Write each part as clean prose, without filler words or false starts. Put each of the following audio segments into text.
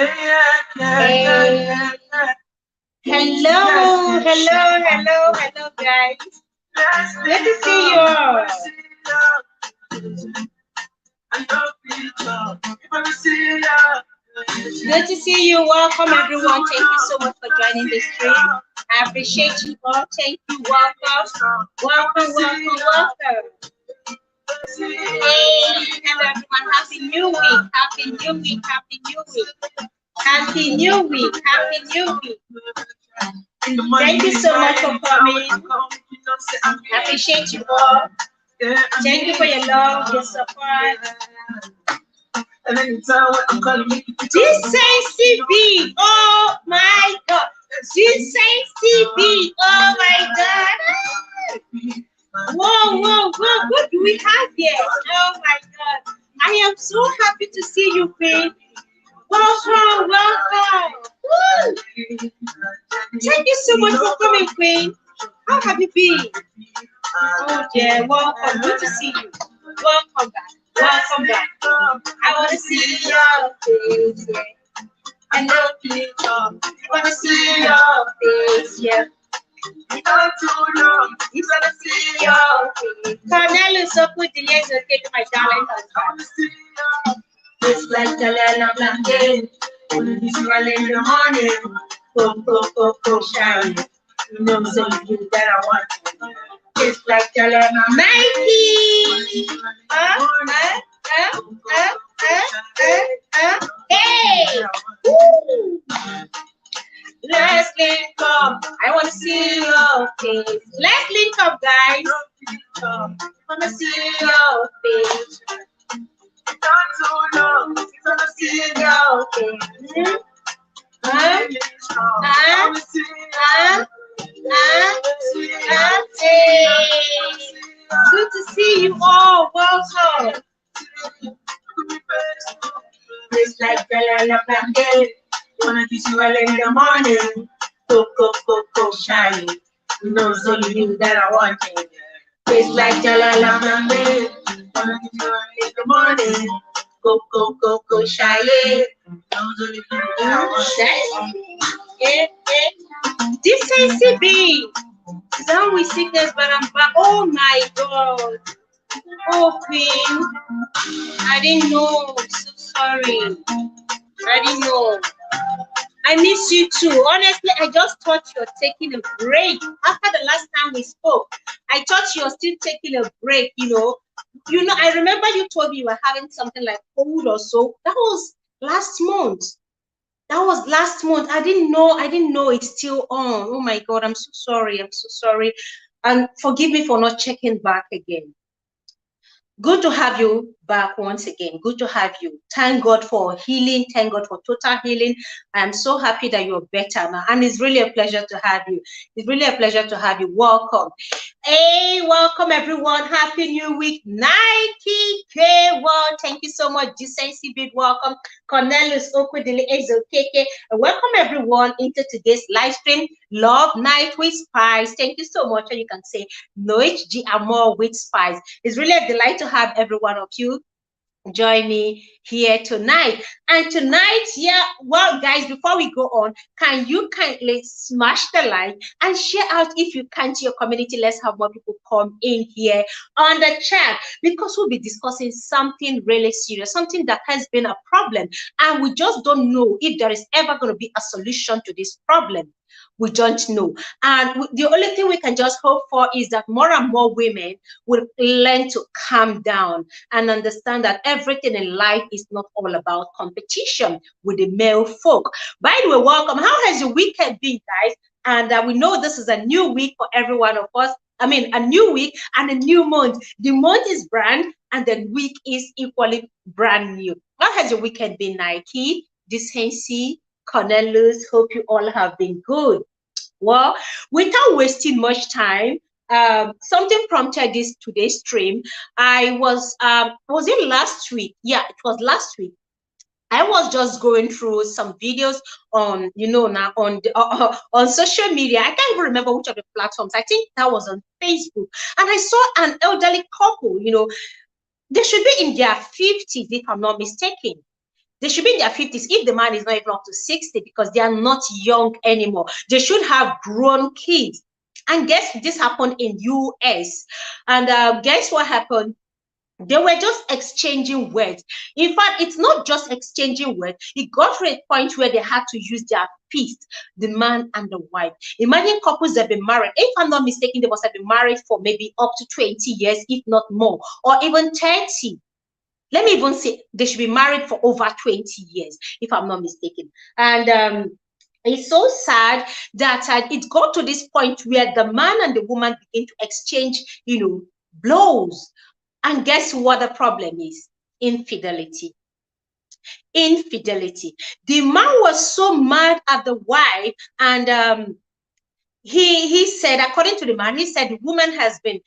Hey. Hello, guys. Good to see you all. Good to see you. Welcome, everyone. Thank you so much for joining the stream. I appreciate you all. Thank you. Welcome. Hey, hello, everyone. Happy New Week. Thank you so much for coming. I appreciate you all. Thank you for your love, your support. This ain't CB. Oh my God. This ain't CB. Oh my God. Whoa. What do we have here? Oh my God. I am so happy to see you, Queen. Welcome. Woo. Thank you so much for coming, Queen. How have you been? Oh yeah, welcome. Good to see you. Welcome back. I want to see your face, yeah. I love you. I want to see your face, yeah. You don't too long. You want to see your face. Cornelius, so put the legs and take my darling husband. It's like the land of London. It's early in the morning. Go, shine. You know, so you that I want you. It's like the land of Nike. Hey! Woo. Let's link up. I want to see your face. Let's link up, guys. I want to see your face. Not so long. I want to see your face. Good to see you all. Welcome. It's like the land of London. Wanna kiss you early in the morning. Go, shine. You know, it's only you that I want. It's like the land of London. Wanna kiss you early in the morning. Go, shine. You know, it's only you that I want. This ain't CB. Down with sickness, but I'm back. Oh my God. Oh, Queen. I didn't know. So sorry. I didn't know. I miss you too. Honestly, I just thought you're taking a break. After the last time we spoke, I thought you're still taking a break, you know. I remember you told me you were having something like cold or so. That was last month. I didn't know it's still on. Oh my God, I'm so sorry. And forgive me for not checking back again. Good to have you back once again. Good to have you. Thank God for healing. Thank God for total healing. I am so happy that you're better now. And it's really a pleasure to have you. Welcome. Hey, welcome everyone. Happy New Week. Nike K World. Thank you so much. Decency Big welcome. Cornelius Okwedili Ezokeke. And welcome everyone into today's live stream. Love Night with Spice. Thank you so much. And you can say no HG Amor with Spice. It's really a delight to have every one of you join me here tonight. And tonight, well, guys, before we go on, can you kindly smash the like and share out if you can to your community? Let's have more people come in here on the chat, because we'll be discussing something really serious, something that has been a problem, and we just don't know if there is ever going to be a solution to this problem. We don't know. And the only thing we can just hope for is that more and more women will learn to calm down and understand that everything in life is not all about competition with the male folk. By the way, welcome. How has your weekend been, guys? And we know this is a new week for every one of us. I mean, a new week and a new month. The month is brand and the week is equally brand new. How has your weekend been, Nike, Decency, Cornelius? Hope you all have been good. Well, without wasting much time, something prompted today's stream. Was it last week? Yeah, it was last week. I was just going through some videos on, now on social media. I can't even remember which of the platforms. I think that was on Facebook. And I saw an elderly couple, they should be in their 50s, if I'm not mistaken. They should be in their 50s if the man is not even up to 60, because they are not young anymore. They should have grown kids. And guess this happened in US. And guess what happened? They were just exchanging words. In fact, it's not just exchanging words. It got to a point where they had to use their fist, the man and the wife. Imagine couples that have been married. If I'm not mistaken, they must have been married for maybe up to 20 years, if not more, or even 30. Let me even say they should be married for over 20 years, if I'm not mistaken. And it's so sad that it got to this point where the man and the woman begin to exchange, blows. And guess what the problem is? Infidelity. Infidelity. The man was so mad at the wife, and he said, according to the man, he said the woman has been,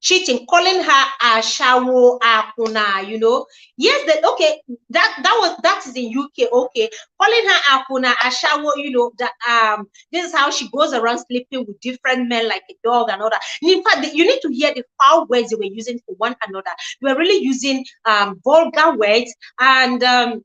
cheating, calling her ashawo, akuna, Yes, okay, that is in UK, okay. Calling her akuna, ashawo, this is how she goes around sleeping with different men like a dog and all that. And in fact, you need to hear the foul words they were using for one another. They were really using vulgar words, and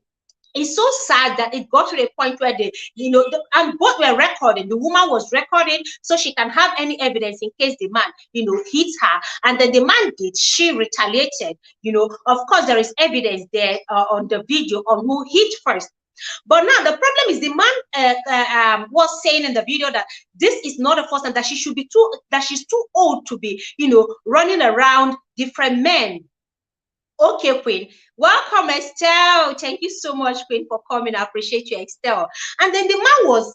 it's so sad that it got to the point where and both were recording. The woman was recording so she can have any evidence in case the man, hits her. And then the man did. She retaliated. Of course, there is evidence there on the video on who hit first. But now the problem is the man was saying in the video that this is not the first time, that she's too old to be, running around different men. Okay, Queen. Welcome, Estelle. Thank you so much, Queen, for coming. I appreciate you, Estelle. And then the man was,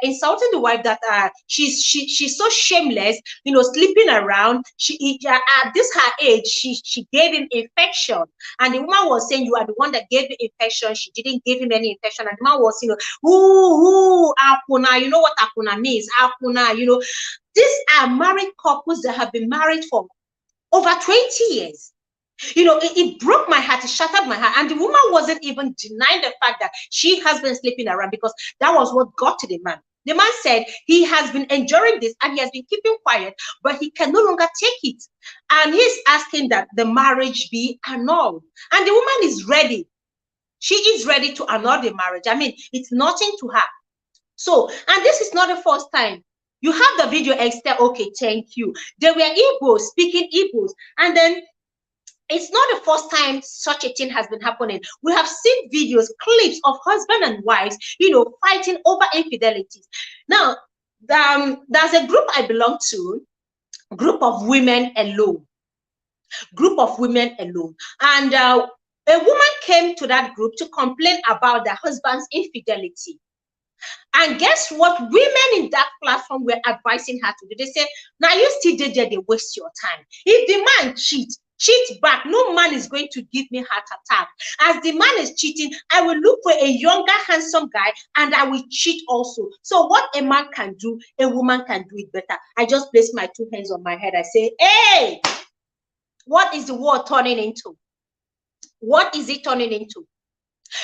insulting the wife that she's so shameless, sleeping around. At this her age, she gave him infection, and the woman was saying, "You are the one that gave the infection. She didn't give him any infection." And the man was, akuna. You know what akuna means? Akuna. These are married couples that have been married for over 20 years. It broke my heart, it shattered my heart. And the woman wasn't even denying the fact that she has been sleeping around, because that was what got to the man. The man said he has been enduring this and he has been keeping quiet, but he can no longer take it. And he's asking that the marriage be annulled. And the woman is ready. She is ready to annul the marriage. I mean, it's nothing to her. So, and this is not the first time. You have the video, Esther. Okay, thank you. They were Igbos, speaking Igbos. And then it's not the first time such a thing has been happening. We have seen videos, clips of husband and wives, fighting over infidelities. Now, there's a group I belong to, group of women alone. Group of women alone. And a woman came to that group to complain about the husband's infidelity. And guess what? Women in that platform were advising her to do. They say, now you still did there, they waste your time. If the man cheat back, no man is going to give me heart attack. As the man is cheating, I will look for a younger, handsome guy, and I will cheat also. So what a man can do, a woman can do it better. I just place my two hands on my head. I say, hey, what is the world turning into? What is it turning into?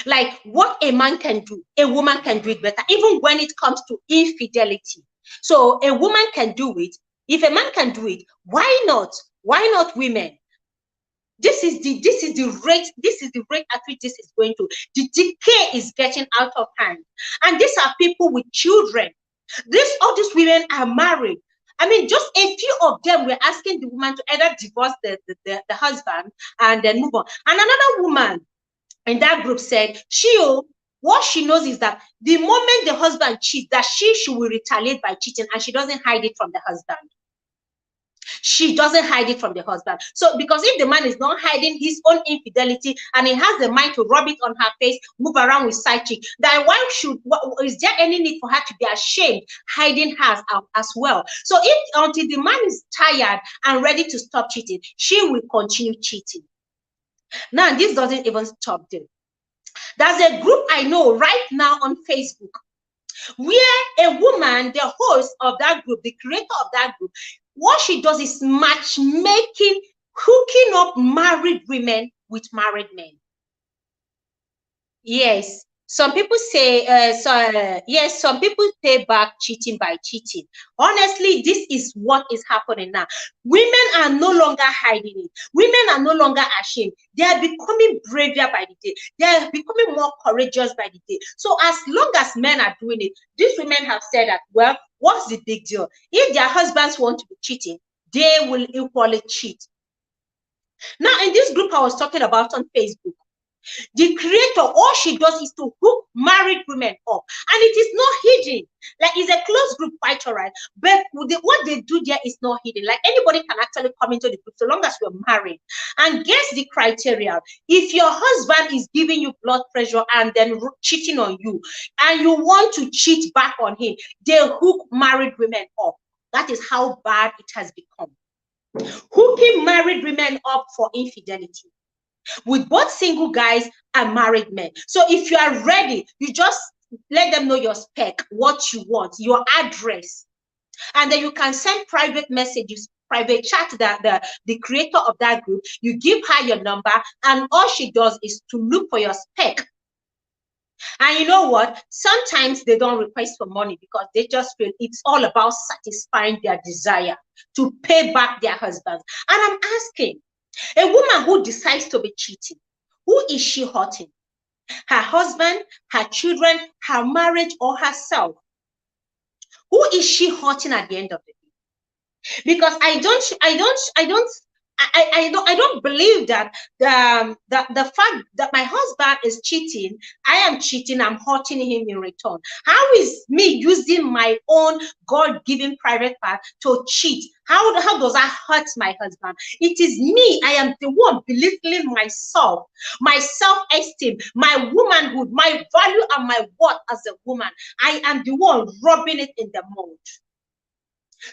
Like, what a man can do, a woman can do it better, even when it comes to infidelity. So a woman can do it. If a man can do it, why not? Why not women? This is the rate at which this is going to. The decay is getting out of hand. And these are people with children. All these women are married. I mean, just a few of them were asking the woman to either divorce the husband and then move on. And another woman in that group said, what she knows is that the moment the husband cheats, that she will retaliate by cheating, and she doesn't hide it from the husband. She doesn't hide it from the husband. So, because if the man is not hiding his own infidelity and he has the mind to rub it on her face, move around with side chick, then why is there any need for her to be ashamed hiding hers as well? So, until the man is tired and ready to stop cheating, she will continue cheating. Now, this doesn't even stop there. There's a group I know right now on Facebook where a woman, the host of that group, the creator of that group, what she does is matchmaking, hooking up married women with married men. Yes, Some people say, yes, some people pay back cheating by cheating. Honestly, this is what is happening now. Women are no longer hiding it. Women are no longer ashamed. They are becoming braver by the day. They are becoming more courageous by the day. So as long as men are doing it, these women have said that, well, what's the big deal? If their husbands want to be cheating, they will equally cheat. Now, in this group I was talking about on Facebook, the creator, all she does is to hook married women up, and it is not hidden. Like, it's a closed group, quite all right, but what they do there is not hidden. Like, anybody can actually come into the group so long as you're married. And guess the criteria: if your husband is giving you blood pressure and then cheating on you, and you want to cheat back on him, they hook married women up. That is how bad it has become. Hooking married women up for infidelity, with both single guys and married men. So if you are ready, you just let them know your spec, what you want, your address, and then you can send private messages, private chat to the creator of that group. You give her your number, and all she does is to look for your spec. And you know what? Sometimes they don't request for money because they just feel it's all about satisfying their desire to pay back their husbands. And I'm asking, a woman who decides to be cheating, who is she hurting? Her husband, her children, her marriage, or herself? Who is she hurting at the end of the day? Because I don't believe that the fact that my husband is cheating, I am cheating, I'm hurting him in return. How is me using my own God-given private part to cheat? How does that hurt my husband? It is me. I am the one belittling myself, my self-esteem, my womanhood, my value, and my worth as a woman. I am the one rubbing it in the mud,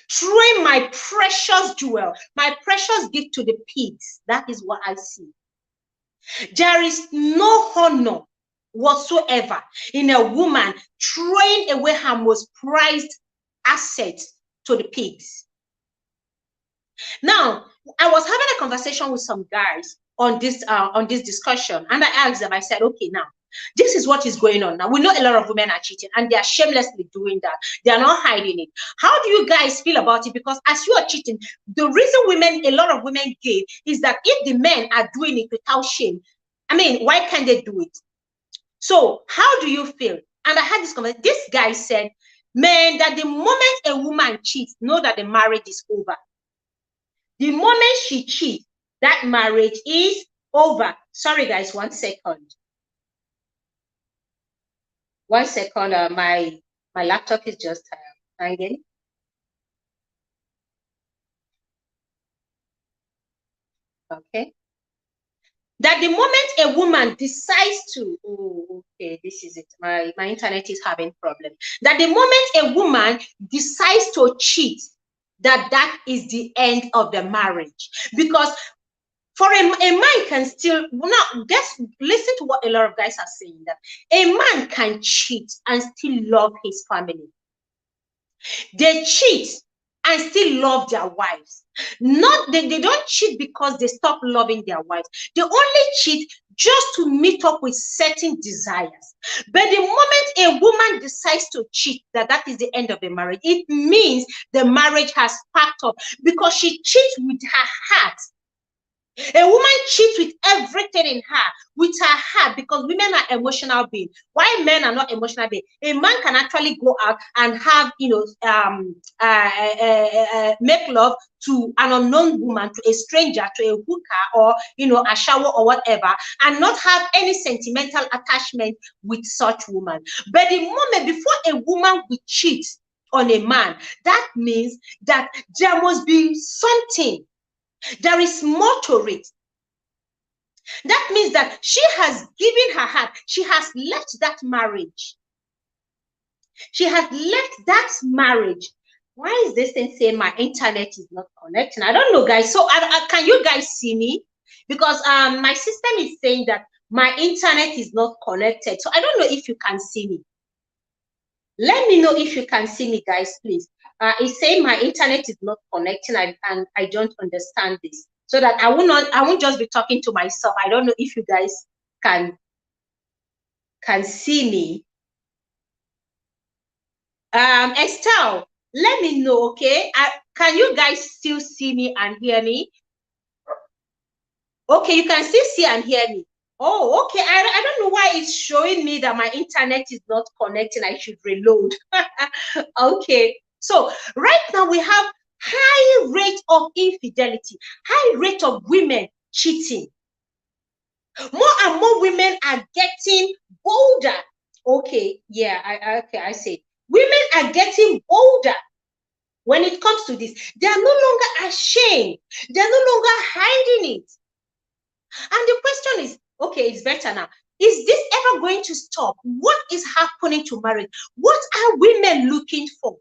throwing my precious jewel, my precious gift to the pigs. That is what I see. There is no honor whatsoever in a woman throwing away her most prized asset to the pigs. Now, I was having a conversation with some guys on this discussion, and I asked them, I said, okay, now, this is what is going on. Now, we know a lot of women are cheating, and they are shamelessly doing that. They are not hiding it. How do you guys feel about it? Because as you are cheating, the reason a lot of women give is that if the men are doing it without shame, I mean, why can't they do it? So how do you feel? And I had this conversation. This guy said, man, that the moment a woman cheats, know that the marriage is over. The moment she cheats, that marriage is over. Sorry, guys, 1 second. 1 second. My laptop is just hanging. Okay. That the moment a woman decides to, oh, okay, this is it. My internet is having problem. That the moment a woman decides to cheat, that is the end of the marriage. Because for a man can still, now just listen to what a lot of guys are saying, that a man can cheat and still love his family. They cheat and still love their wives. Not they don't cheat because they stop loving their wives. They only cheat just to meet up with certain desires. But the moment a woman decides to cheat, that is the end of the marriage. It means the marriage has packed up, because she cheats with her heart. A woman cheats with everything in her, with her heart, because women are emotional beings. Why men are not emotional beings? A man can actually go out and have, make love to an unknown woman, to a stranger, to a hooker, or, a shower or whatever, and not have any sentimental attachment with such woman. But the moment before a woman will cheat on a man, that means that there must be something. There is more to it. That means that she has given her heart. She has left that marriage. She has left that marriage. Why is this thing saying my internet is not connecting? I don't know, guys. So can you guys see me? Because my system is saying that my internet is not connected. So I don't know if you can see me. Let me know if you can see me, guys, please. It's saying my internet is not connecting, and I don't understand this. So that I won't just be talking to myself. I don't know if you guys can can see me. Estelle, let me know, okay? Can you guys still see me and hear me? Okay, you can still see and hear me. Oh, okay. I don't know why it's showing me that my internet is not connecting. I should reload. Okay. So right now we have high rate of infidelity, high rate of women cheating. More and more women are getting bolder. Okay, yeah, I say women are getting bolder when it comes to this. They are no longer ashamed. They're no longer hiding it. And the question is, okay, it's better now. Is this ever going to stop? What is happening to marriage? What are women looking for?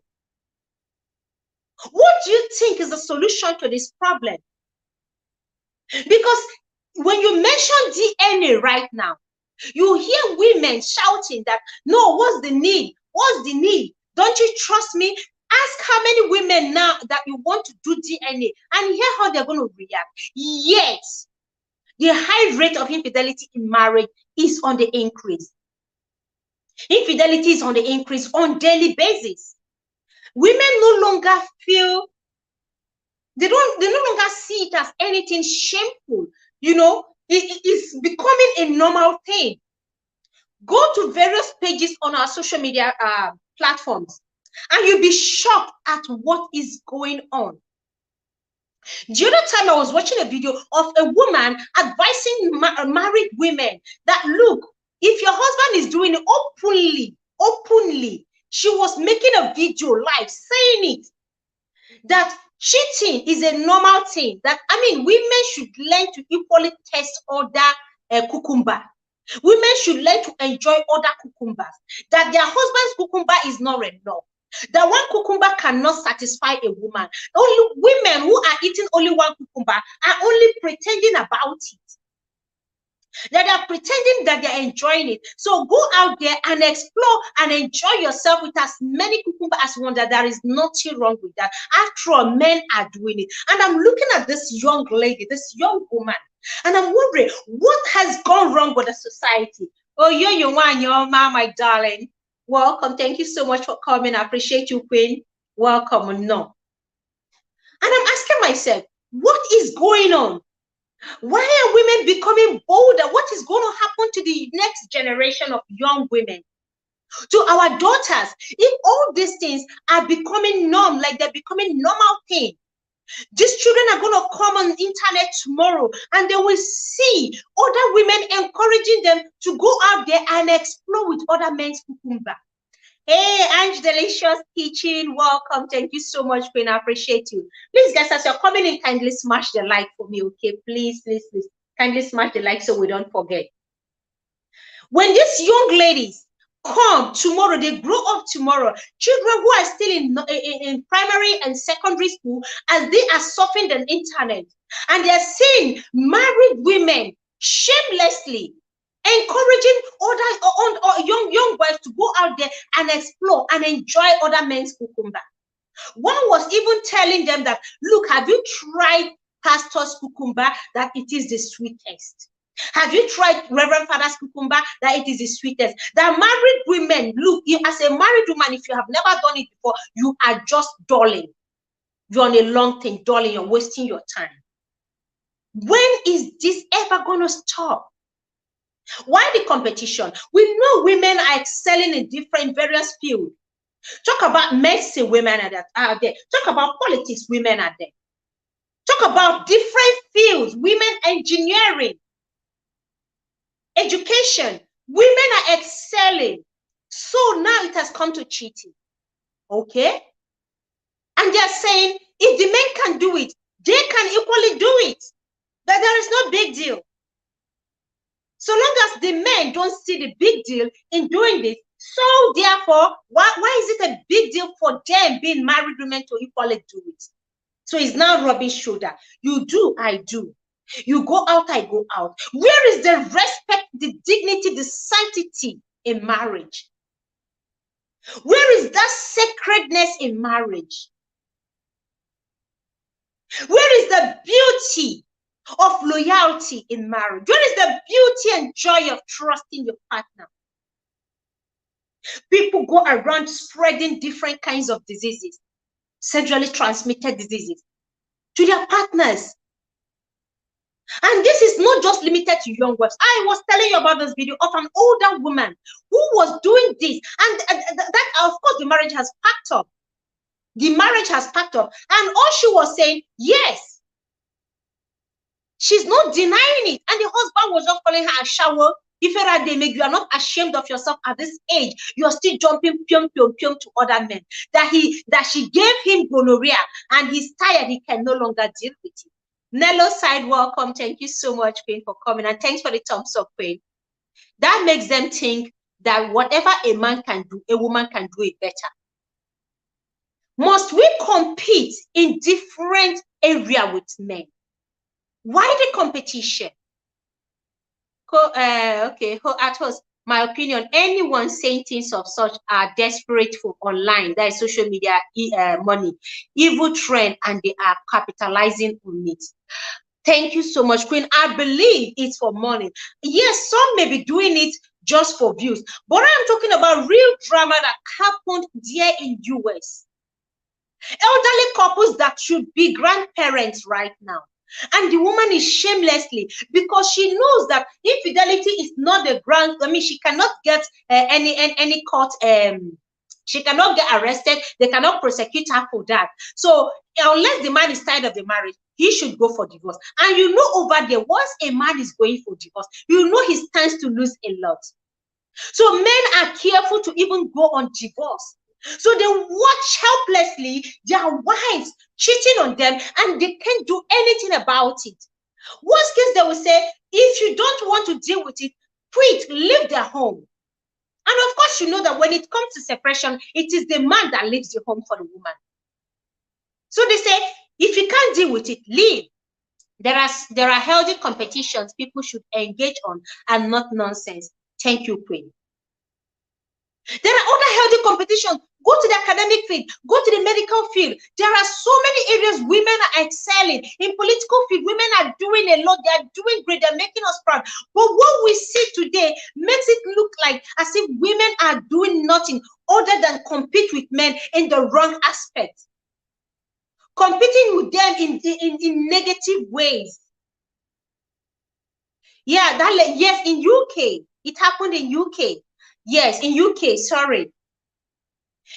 What do you think is the solution to this problem? Because when you mention DNA right now, you hear women shouting that, no, what's the need? What's the need? Don't you trust me? Ask how many women now that you want to do DNA and hear how they're going to react. Yet, the high rate of infidelity in marriage is on the increase. Infidelity is on the increase on daily basis. Women no longer feel, they no longer see it as anything shameful. You know, it's becoming a normal thing. Go to various pages on our social media platforms and you'll be shocked at what is going on. The other time I was watching a video of a woman advising married women that, look, if your husband is doing it openly, she was making a video live saying it, that cheating is a normal thing. That, I mean, women should learn to equally taste other cucumber. Women should learn to enjoy other cucumbers. That their husband's cucumber is not enough. That one cucumber cannot satisfy a woman. Only women who are eating only one cucumber are only pretending about it. That they're pretending that they're enjoying it. So go out there and explore and enjoy yourself with as many cucumbers as you want. That there is nothing wrong with that. After all, men are doing it. And I'm looking at this young lady, this young woman, and I'm wondering, what has gone wrong with the society? Oh, you're my darling. Welcome. Thank you so much for coming. I appreciate you, Queen. Welcome. No. And I'm asking myself, what is going on? Why are women becoming bolder? What is going to happen to the next generation of young women? To our daughters? If all these things are becoming norm, like they're becoming normal thing, these children are going to come on the internet tomorrow and they will see other women encouraging them to go out there and explore with other men's cucumber. Hey, Ange Delicious Kitchen, welcome. Thank you so much, Queen. I appreciate you. Please, guys, as you're coming in, kindly smash the like for me, okay? Please, please, please. Kindly smash the like so we don't forget. When these young ladies come tomorrow, they grow up tomorrow, children who are still in primary and secondary school, as they are surfing the internet, and they're seeing married women shamelessly encouraging other young boys to go out there and explore and enjoy other men's cucumber. One was even telling them that, look, have you tried pastor's cucumber? That it is the sweetest. Have you tried Reverend Father's cucumber? That it is the sweetest. That married women, look, as a married woman, if you have never done it before, you are just dulling. You're on a long thing, dulling, you're wasting your time. When is this ever going to stop? Why the competition? We know women are excelling in different various fields. Talk about medicine, women are there. Talk about politics, women are there. Talk about different fields, women engineering, education, women are excelling. So now it has come to cheating. Okay? And they're saying, if the men can do it, they can equally do it. That there is no big deal. So long as the men don't see the big deal in doing this, so therefore, why is it a big deal for them being married women to equally do it? So it's now rubbing shoulder. You do, I do. You go out, I go out. Where is the respect, the dignity, the sanctity in marriage? Where is that sacredness in marriage? Where is the beauty of loyalty in marriage? Where is the beauty and joy of trusting your partner? People go around spreading different kinds of diseases, sexually transmitted diseases, to their partners. And this is not just limited to young wives. I was telling you about this video of an older woman who was doing this. And that, of course, the marriage has packed up. The marriage has packed up. And all she was saying, yes, she's not denying it. And the husband was just calling her a shower. If they make you are not ashamed of yourself at this age, you are still jumping pium pium pium to other men. That she gave him gonorrhea and he's tired, he can no longer deal with it. Nello side, welcome. Thank you so much, Queen, for coming. And thanks for the thumbs up, Queen. That makes them think that whatever a man can do, a woman can do it better. Must we compete in different area with men? Why the competition? Okay, at first, my opinion, anyone saying things of such are desperate for online, that is social media money, evil trend, and they are capitalizing on it. Thank you so much, Queen. I believe it's for money. Yes, some may be doing it just for views, but I'm talking about real drama that happened there in US. Elderly couples that should be grandparents right now. And the woman is shamelessly, because she knows that infidelity is not the ground. I mean, she cannot get any court. She cannot get arrested. They cannot prosecute her for that. So unless the man is tired of the marriage, he should go for divorce. And you know, over there, once a man is going for divorce, you know he stands to lose a lot. So men are careful to even go on divorce. So they watch helplessly their wives cheating on them, and they can't do anything about it. Worst case, they will say, if you don't want to deal with it, quit, leave their home. And of course, you know that when it comes to separation, it is the man that leaves the home for the woman. So they say, if you can't deal with it, leave. There are healthy competitions people should engage on, and not nonsense. Thank you, Queen. There are other healthy competitions. Go to the academic field, go to the medical field. There are so many areas women are excelling. In political field, women are doing a lot. They are doing great. They're making us proud. But what we see today makes it look like as if women are doing nothing other than compete with men in the wrong aspect. Competing with them in negative ways. Yeah, yes, in UK. It happened in UK. Yes, in UK, sorry.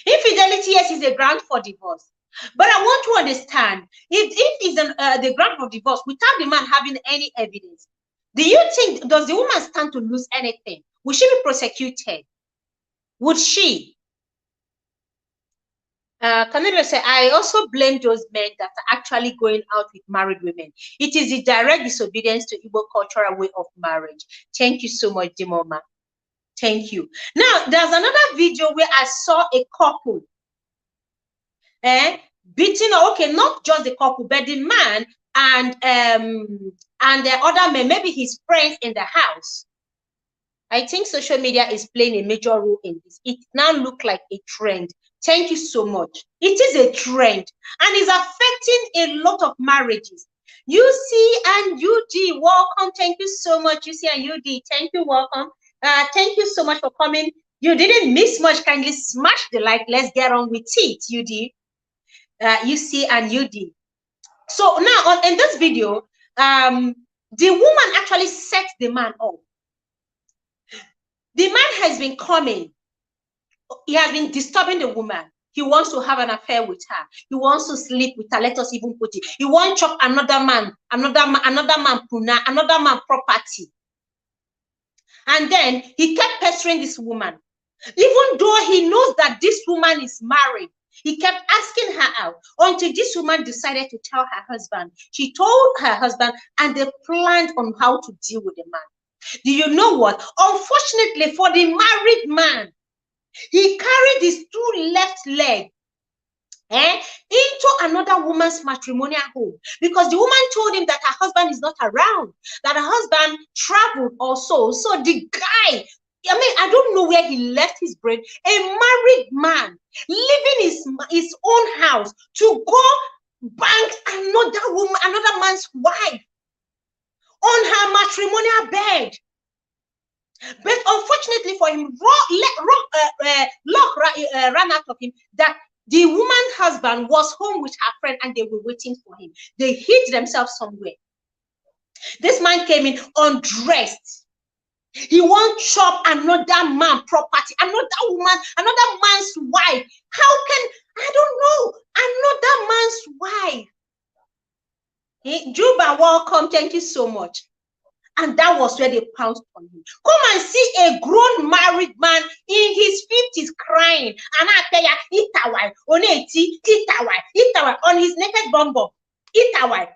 Infidelity, yes, is a ground for divorce. But I want to understand, if it's the ground for divorce without the man having any evidence, do you think, does the woman stand to lose anything? Will she be prosecuted? Would she? Canelo said, I also blame those men that are actually going out with married women. It is the direct disobedience to Igbo cultural way of marriage. Thank you so much, Dimoma. Thank you. Now, there's another video where I saw a couple beating, okay, not just the couple, but the man and the other men, maybe his friends in the house. I think social media is playing a major role in this. It now looks like a trend. Thank you so much. It is a trend and is affecting a lot of marriages. UC and UD, welcome. Thank you so much, UC and UD. Thank you, welcome. Thank you so much for coming. You didn't miss much. Kindly smash the like. Let's get on with it, UD, UC and UD. So now in this video, the woman actually set the man up. The man has been coming. He has been disturbing the woman. He wants to have an affair with her. He wants to sleep with her. Let us even put it. He wants to chop another man puna, another man property. And then he kept pestering this woman. Even though he knows that this woman is married, he kept asking her out until this woman decided to tell her husband. She told her husband, and they planned on how to deal with the man. Do you know what? Unfortunately for the married man, he carried his two left legs into another woman's matrimonial home, because the woman told him that her husband is not around, that her husband traveled also. So the guy, I mean, I don't know where he left his brain. A married man leaving his own house to go bang another woman, another man's wife on her matrimonial bed. But Unfortunately for him, luck ran out of him that the woman's husband was home with her friend and they were waiting for him. They hid themselves somewhere. This man came in undressed. He won't chop another man property, another woman, another man's wife. How can, I don't know, another man's wife? Hey, Juba, welcome. Thank you so much. And that was where they pounced on him. Come and see a grown married man in his 50s crying. And I tell you, Itawai, Oneti, Itawai, on his naked bumbo. Itawai.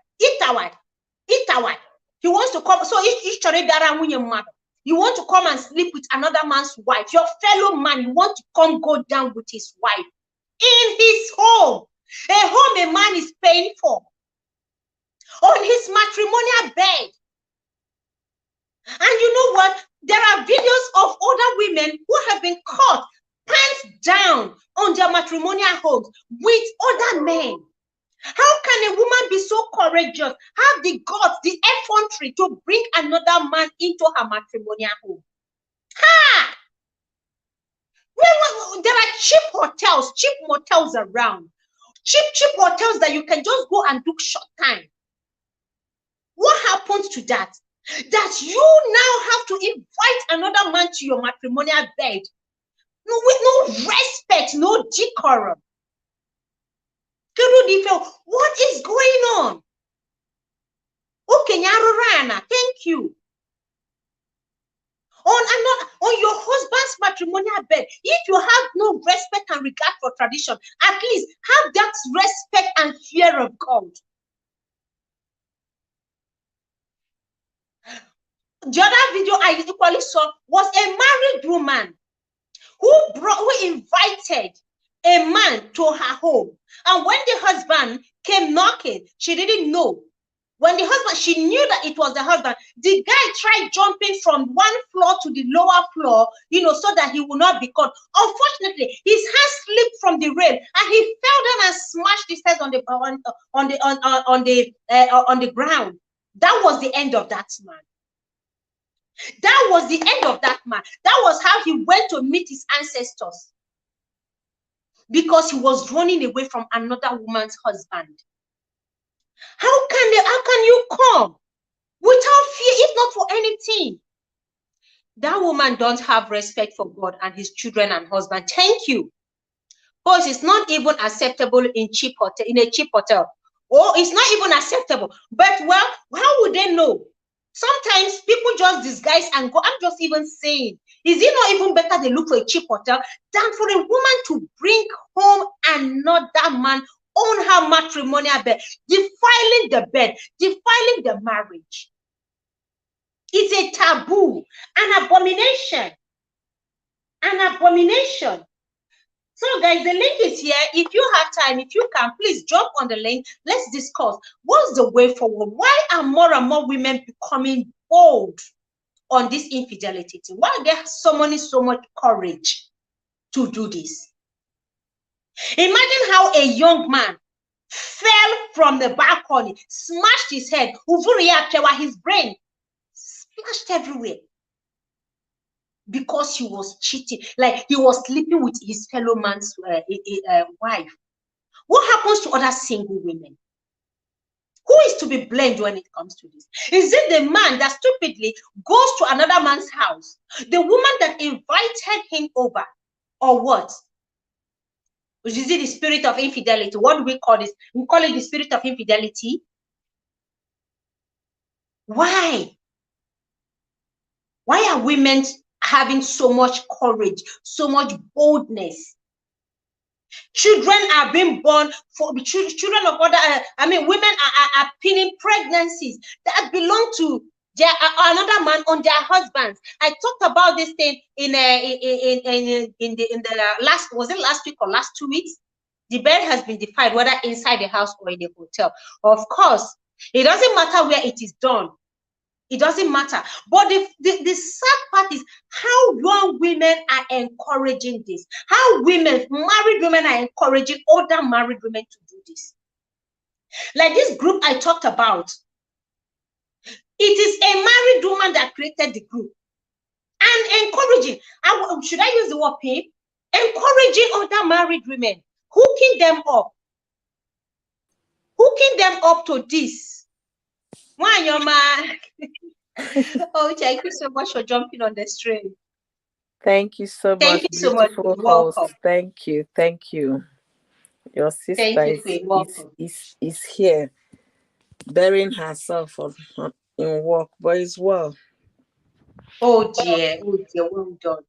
He wants to come. So each mother. You want to come and sleep with another man's wife. Your fellow man, you want to come go down with his wife. In his home. A home a man is paying for. On his matrimonial bed. And you know what? There are videos of other women who have been caught pants down on their matrimonial homes with other men. How can a woman be so courageous, have the guts, the effrontery to bring another man into her matrimonial home? Ha! There are cheap motels around. Cheap hotels that you can just go and do short time. What happens to that? That you now have to invite another man to your matrimonial bed. No, with no respect, no decorum. What is going on? Okay, Nyarurana, thank you. On your husband's matrimonial bed, if you have no respect and regard for tradition, at least have that respect and fear of God. The other video I equally saw was a married woman who invited a man to her home. And when the husband came knocking, she didn't know. When the husband, she knew that it was the husband. The guy tried jumping from one floor to the lower floor, so that he would not be caught. Unfortunately, his hand slipped from the rail and he fell down and smashed his head on the ground. That was the end of that man. That was the end of that man. That was how he went to meet his ancestors. Because he was running away from another woman's husband. How can you come without fear, if not for anything? That woman don't have respect for God and his children and husband. Thank you. Because it's not even acceptable in a cheap hotel. Oh, it's not even acceptable. But well, how would they know? Sometimes people just disguise and go. I'm just even saying, is it not even better they look for a cheap hotel than for a woman to bring home another man on her matrimonial bed, defiling the bed, defiling the marriage? It's a taboo, an abomination, an abomination. So guys, the link is here. If you have time, if you can, please jump on the link. Let's discuss what's the way forward. Why are more and more women becoming bold on this infidelity thing? Why are they summoning so much courage to do this? Imagine how a young man fell from the balcony, smashed his head, his brain splashed everywhere. Because he was cheating, like he was sleeping with his fellow man's wife. What happens to other single women? Who is to be blamed when it comes to this? Is it the man that stupidly goes to another man's house? The woman that invited him over? Or what? Is it the spirit of infidelity? What do we call this? We call it the spirit of infidelity. Why? Why are women having so much courage, so much boldness? Children are being born for children of other. Women are pinning pregnancies that belong to another man on their husbands. I talked about this thing in the last, was it last week or last 2 weeks? The bed has been defined, whether inside the house or in the hotel. Of course, it doesn't matter where it is done. It doesn't matter. But the sad part is how young women are encouraging this. How married women are encouraging other married women to do this. Like this group I talked about. It is a married woman that created the group and encouraging. Should I use the word pimp? Encouraging other married women, hooking them up to this. Why, your man? Oh, thank you so much for jumping on the stream. Thank you so Thank much, you so much. beautiful You're host. welcome. Thank you. Thank you. Your sister Thank you, Queen. Welcome. is here burying herself in work, but it's well. Oh dear. Oh dear. Well done.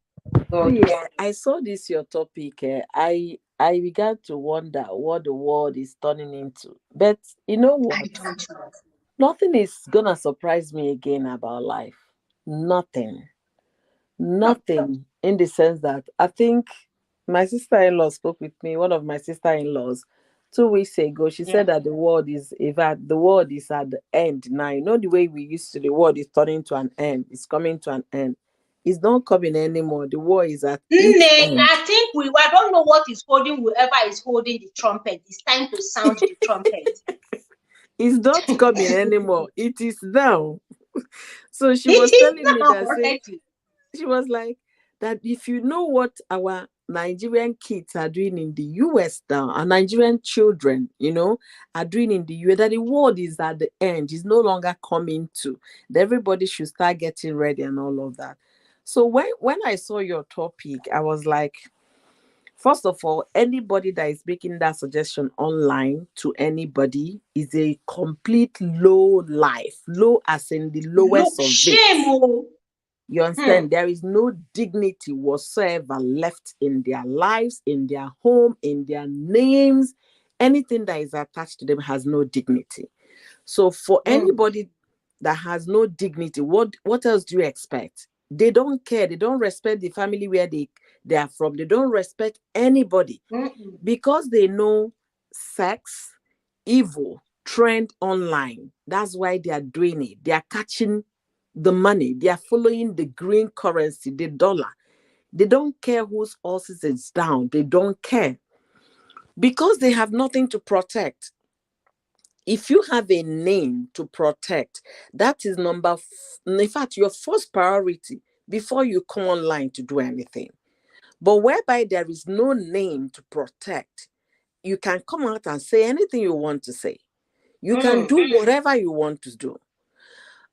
Well See, done. I saw this your topic. I began to wonder what the world is turning into. But you know I what? don't know. Nothing is gonna surprise me again about life. Nothing. Hmm. Nothing in the sense that I think my sister-in-law spoke with me, one of my sister-in-laws, 2 weeks ago. She Yeah. said that the world is at the end now. You know the way we used to, the world is turning to an end, it's coming to an end. It's not coming anymore. The war is at its end. I think I don't know what is holding whoever is holding the trumpet. It's time to sound the trumpet. It's not coming anymore. It is now. So she It was is telling me now that, say, already. she was like, that if you know what our Nigerian kids are doing in the US now, our Nigerian children, are doing in the US, that the world is at the end, is no longer coming to, that everybody should start getting ready and all of that. So when I saw your topic, I was like, first of all, anybody that is making that suggestion online to anybody is a complete low life, low as in the Look, lowest of it. shame. Oh. You Hmm. understand? There is no dignity whatsoever left in their lives, in their home, in their names. Anything that is attached to them has no dignity. So for Hmm. anybody that has no dignity, what else do you expect? They don't care. They don't respect the family where they are from. They don't respect anybody Mm-mm. because they know sex, evil, trend online. That's why they are doing it. They are catching the money. They are following the green currency, the dollar. They don't care whose horses is down. They don't care because they have nothing to protect. If you have a name to protect, that is in fact, your first priority before you come online to do anything. But whereby there is no name to protect, you can come out and say anything you want to say. You can Mm. do whatever you want to do.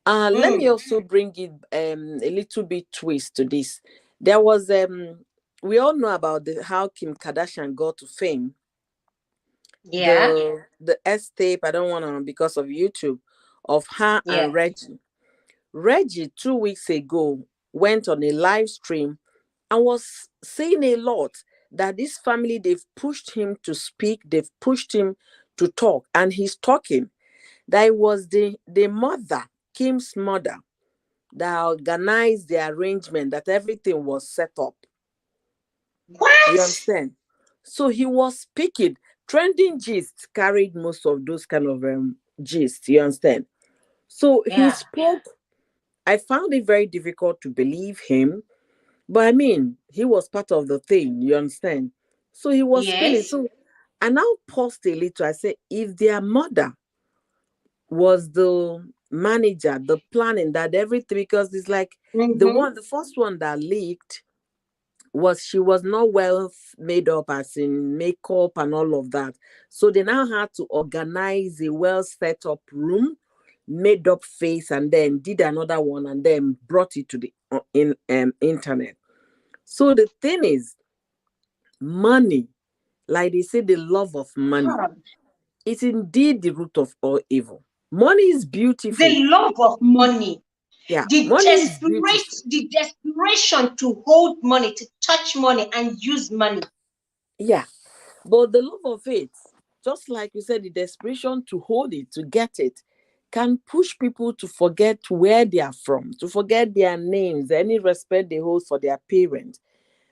Let me Mm. also bring it a little bit twist to this. There was we all know about how Kim Kardashian got to fame. Yeah. The S tape, I don't want to, because of YouTube, of her Yeah. and Reggie. Reggie 2 weeks ago went on a live stream and was saying a lot, that this family, they've pushed him to speak, they've pushed him to talk, and he's talking. That it was the mother, Kim's mother, that organized the arrangement, that everything was set up. You What? understand? So he was speaking. Trending gist carried most of those kind of gist. You understand? So he Yeah. spoke. I found it very difficult to believe him, but I mean, he was part of the thing. You understand? So he was spilling. Yes. So I now paused a little. I said, if their mother was the manager, the planning, that everything, because it's like Mm-hmm. the first one that leaked was, she was not well made up, as in makeup and all of that. So they now had to organize a well set up room, made up face, and then did another one and then brought it to the internet. So the thing is, money, like they say, the love of money Huh. is indeed the root of all evil. Money is beautiful. The love of money, Yeah, the money is beautiful. the desperation to hold money, to touch money and use money. Yeah. But the love of it, just like you said, the desperation to hold it, to get it, can push people to forget where they are from, to forget their names, any respect they hold for their parents.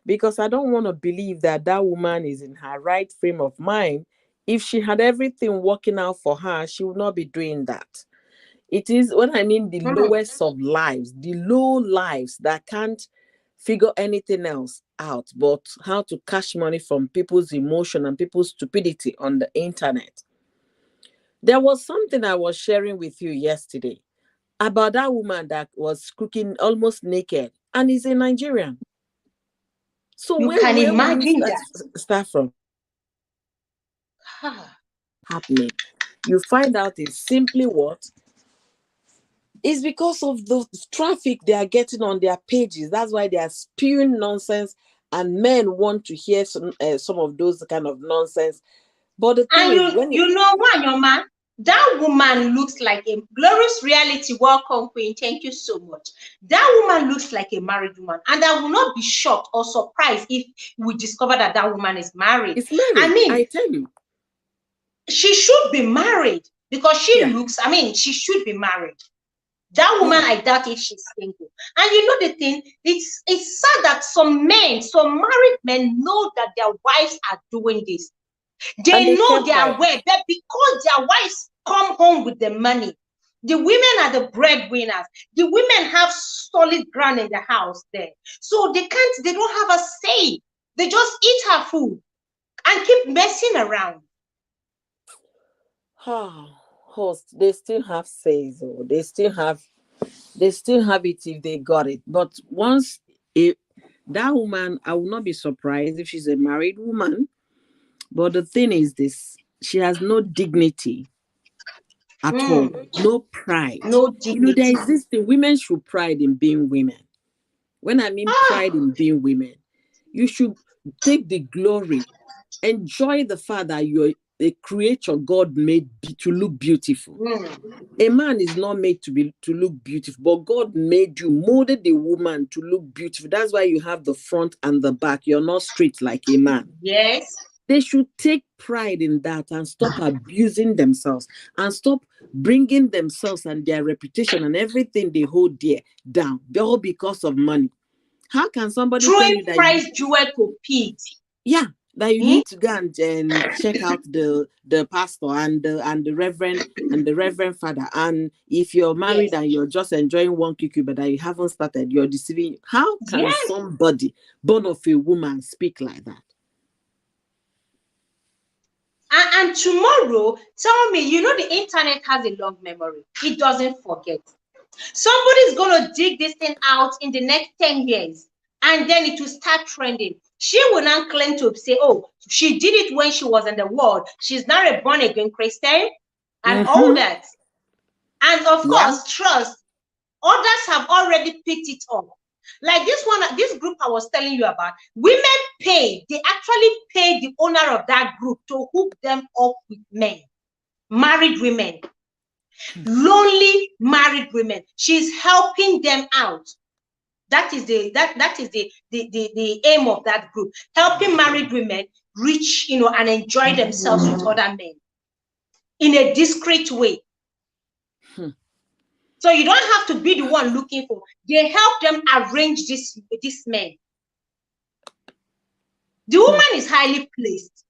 Because I don't want to believe that that woman is in her right frame of mind. If she had everything working out for her, she would not be doing that. It is, when I mean the Mm. lowest of lives, the low lives that can't figure anything else out but how to cash money from people's emotion and people's stupidity on the internet. There was something I was sharing with you yesterday about that woman that was cooking almost naked and is a Nigerian. So You where can will you imagine start from? that. Happening. You find out it's simply what? It's because of the traffic they are getting on their pages. That's why they are spewing nonsense, and men want to hear some of those kind of nonsense. But the thing And is, when you know what, your man? That woman looks like a glorious reality. Welcome, Queen. Thank you so much. That woman looks like a married woman, and I will not be shocked or surprised if we discover that that woman is married. it's married, I mean, I tell you. she should be married because she Yeah, looks. I mean, she should be married. That woman, yeah. I doubt if she's single. And you know the thing, it's sad that some men, some married men know that their wives are doing this. And They they know kept they are quiet. aware, but because their wives come home with the money, the women are the breadwinners. The women have solid ground in the house there. So they don't have a say. They just eat her food and keep messing around. Host, they still have says, or they still have it if they got it. But once that woman, I will not be surprised if she's a married woman. But the thing is this, she has no dignity at all, no pride. No There dignity. is this thing, women should pride in being women. When I mean pride in being women, you should take the glory, enjoy the fact that you're a creature God made to look beautiful. A man is not made to look beautiful, but God made you, molded the woman to look beautiful. That's why you have the front and the back. You're not straight like a man. Yes. They should take pride in that and stop abusing themselves and stop bringing themselves and their reputation and everything they hold dear down, all because of money. How can somebody tell Throwing you that price jewel to pigs. yeah, that you Hmm? need to go and check out the pastor and the reverend father, and if you're married Yes. and you're just enjoying one cucumber that you haven't started, you're deceiving? How can Yes. somebody born of a woman speak like that? And tomorrow, tell me, the internet has a long memory. It doesn't forget. Somebody's going to dig this thing out in the next 10 years, and then it will start trending. She will not claim to say, oh, she did it when she was in the world. She's not a born-again Christian and all that. And of Yeah. course, trust, others have already picked it up. Like this group I was telling you about, women pay. They actually pay the owner of that group to hook them up with men, married women, lonely married women. She's helping them out. That is the aim of that group, helping married women reach, and enjoy themselves with other men in a discreet way. So you don't have to be the one looking for. They help them arrange this men. The woman is highly placed.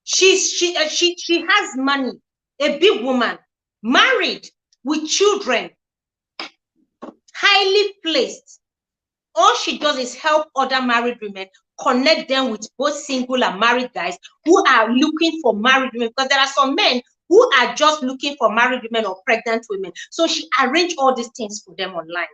She has money, a big woman, married with children, highly placed. All she does is help other married women, connect them with both single and married guys who are looking for married women, because there are some men who are just looking for married women or pregnant women. So she arranged all these things for them online.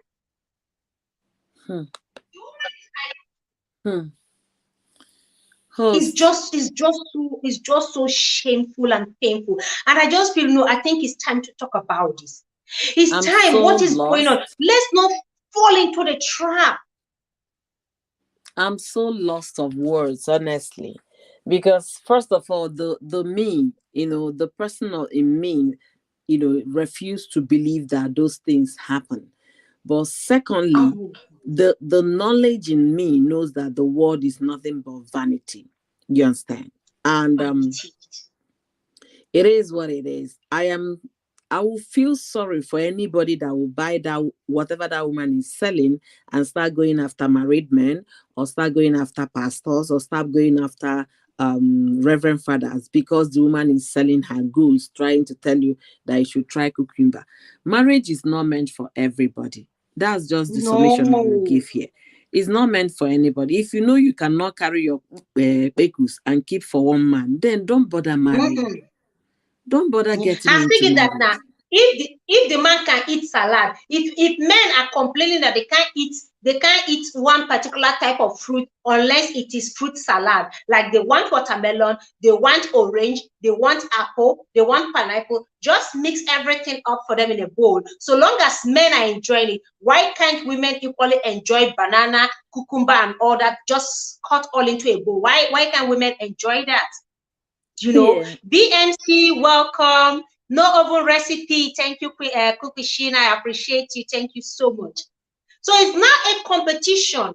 It's just so shameful and painful. And I just feel, no, I think it's time to talk about this. It's time. So what is going on? Let's not fall into the trap. I'm so lost of words, honestly, because first of all, the me, the person in me, refuse to believe that those things happen. But secondly, the knowledge in me knows that the world is nothing but vanity. You understand? And it is what it is. I will feel sorry for anybody that will buy that whatever that woman is selling and start going after married men, or start going after pastors, or start going after reverend fathers, because the woman is selling her goods, trying to tell you that you should try cucumber. Marriage is not meant for everybody. That's just the solution I will give here. It's not meant for anybody. If you know you cannot carry your bekus and keep for one man, then don't bother marrying. Don't bother getting into thinking marriage. That now, if the man can eat salad, if men are complaining that they can't eat They can't eat one particular type of fruit unless it is fruit salad. Like they want watermelon, they want orange, they want apple, they want pineapple. Just mix everything up for them in a bowl. So long as men are enjoying it, why can't women equally enjoy banana, cucumber, and all that? Just cut all into a bowl. Why can't women enjoy that? You know, Yeah. BMC, welcome. No oven recipe. Thank you, Cookie Sheena. I appreciate you. Thank you so much. So it's not a competition.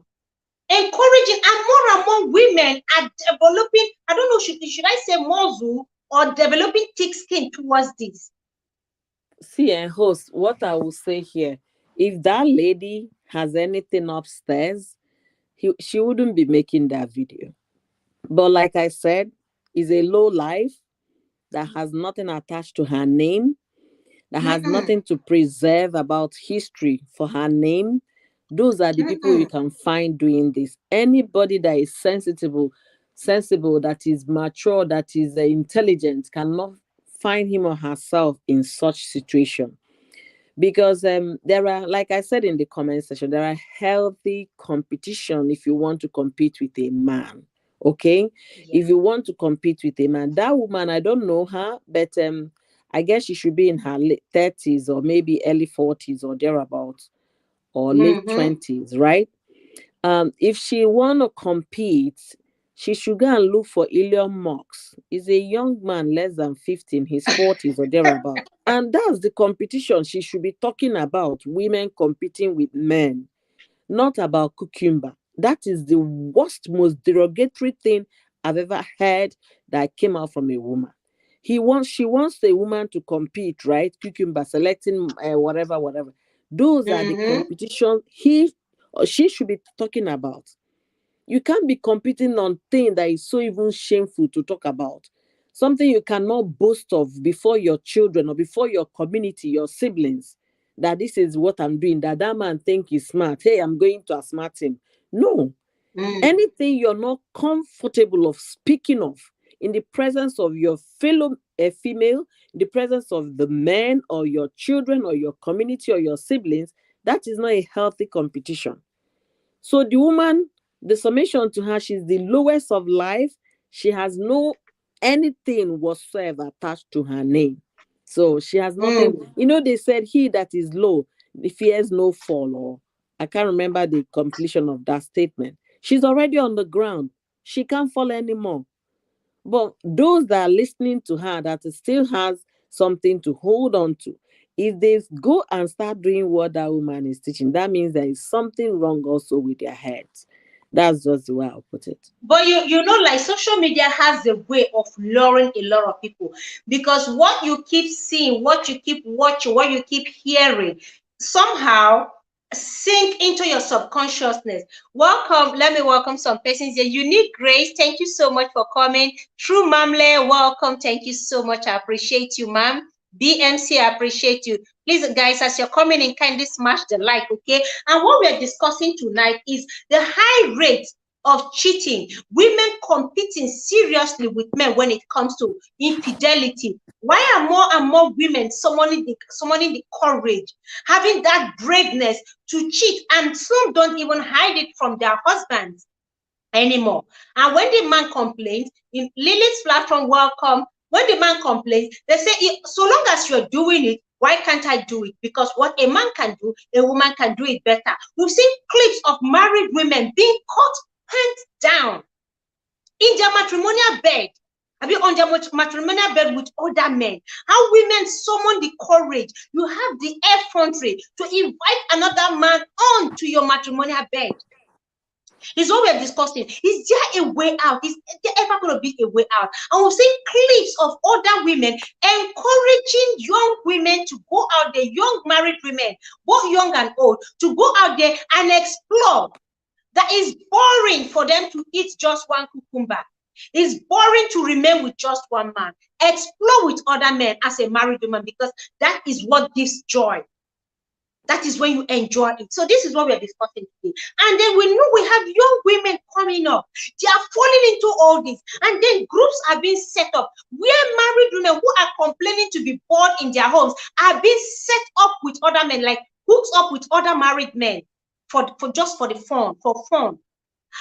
Encouraging, and more women are developing, I don't know, should I say muscle or developing thick skin towards this? See, and host, what I will say here, if that lady has anything upstairs, she wouldn't be making that video. But like I said, is a low life that has nothing attached to her name, that has Mm-mm, nothing to preserve about history for her name. Those are the people you mm-mm, can find doing this. Anybody that is sensible, that is mature, that is intelligent, cannot find him or herself in such situation. Because there are, like I said in the comment section, there are healthy competition if you want to compete with a man. Okay, yeah. if you want to compete with a man, that woman, I don't know her, but I guess she should be in her late 30s or maybe early 40s or thereabouts, or late Mm-hmm, 20s, right? If she want to compete, she should go and look for Elon Musk. He's a young man, less than 15, his 40s or thereabout. And that's the competition she should be talking about. Women competing with men, not about cucumber. That is the worst, most derogatory thing I've ever heard that came out from a woman. She wants a woman to compete, right? Cucumber, selecting whatever, whatever. Those are the mm-hmm, competition he or she should be talking about. You can't be competing on thing that is so even shameful to talk about. Something you cannot boast of before your children or before your community, your siblings, that this is what I'm doing, that man think he's smart. Hey, I'm going to outsmart him. No. mm, Anything you're not comfortable of speaking of in the presence of your fellow female, in the presence of the men or your children or your community or your siblings, that is not a healthy competition. So the woman, the summation to her, she's the lowest of life. She has no anything whatsoever attached to her name. So she has nothing. mm. They said he that is low, he fears no fall, or I can't remember the completion of that statement. She's already on the ground. She can't fall anymore. But those that are listening to her that still has something to hold on to, if they go and start doing what that woman is teaching, that means there is something wrong also with their heads. That's just the way I'll put it. But you know, like social media has a way of luring a lot of people, because what you keep seeing, what you keep watching, what you keep hearing, somehow sink into your subconsciousness. Welcome, let me welcome some persons here. Unique Grace, thank you so much for coming. True Mamle, welcome. Thank you so much. I appreciate you, ma'am. BMC, I appreciate you. Please, guys, as you're coming in, kindly smash the like, okay? And what we're discussing tonight is the high rate of cheating, women competing seriously with men when it comes to infidelity. Why are more and more women summoning the courage, having that braveness to cheat, and some don't even hide it from their husbands anymore? And when the man complains, in Lily's platform, welcome. When the man complains, they say, so long as you're doing it, why can't I do it? Because what a man can do, a woman can do it better. We've seen clips of married women being caught hands down in their matrimonial bed. I mean, on their matrimonial bed with other men. How women summon the courage. You have the effrontery to invite another man on to your matrimonial bed. Is what we're discussing. Is there a way out? Is there ever going to be a way out? And we've seen clips of other women encouraging young women to go out there, young married women, both young and old, to go out there and explore. That is boring for them to eat just one cucumber. It's boring to remain with just one man. Explore with other men as a married woman, because that is what gives joy. That is when you enjoy it. So this is what we're discussing today. And then we know we have young women coming up. They are falling into all this. And then groups are being set up where married women who are complaining to be bored in their homes are being set up with other men, like hooks up with other married men for just for the fun, for fun.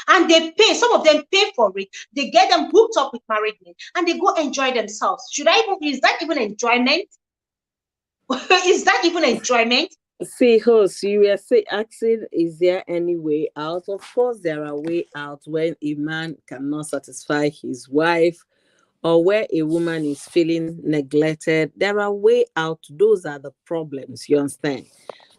And they pay, some of them pay for it. They get them hooked up with married men and they go enjoy themselves. Is that even enjoyment? Is that even enjoyment? See, host, you were asking, is there any way out? Of course, there are way out when a man cannot satisfy his wife or where a woman is feeling neglected. There are way out. Those are the problems, you understand?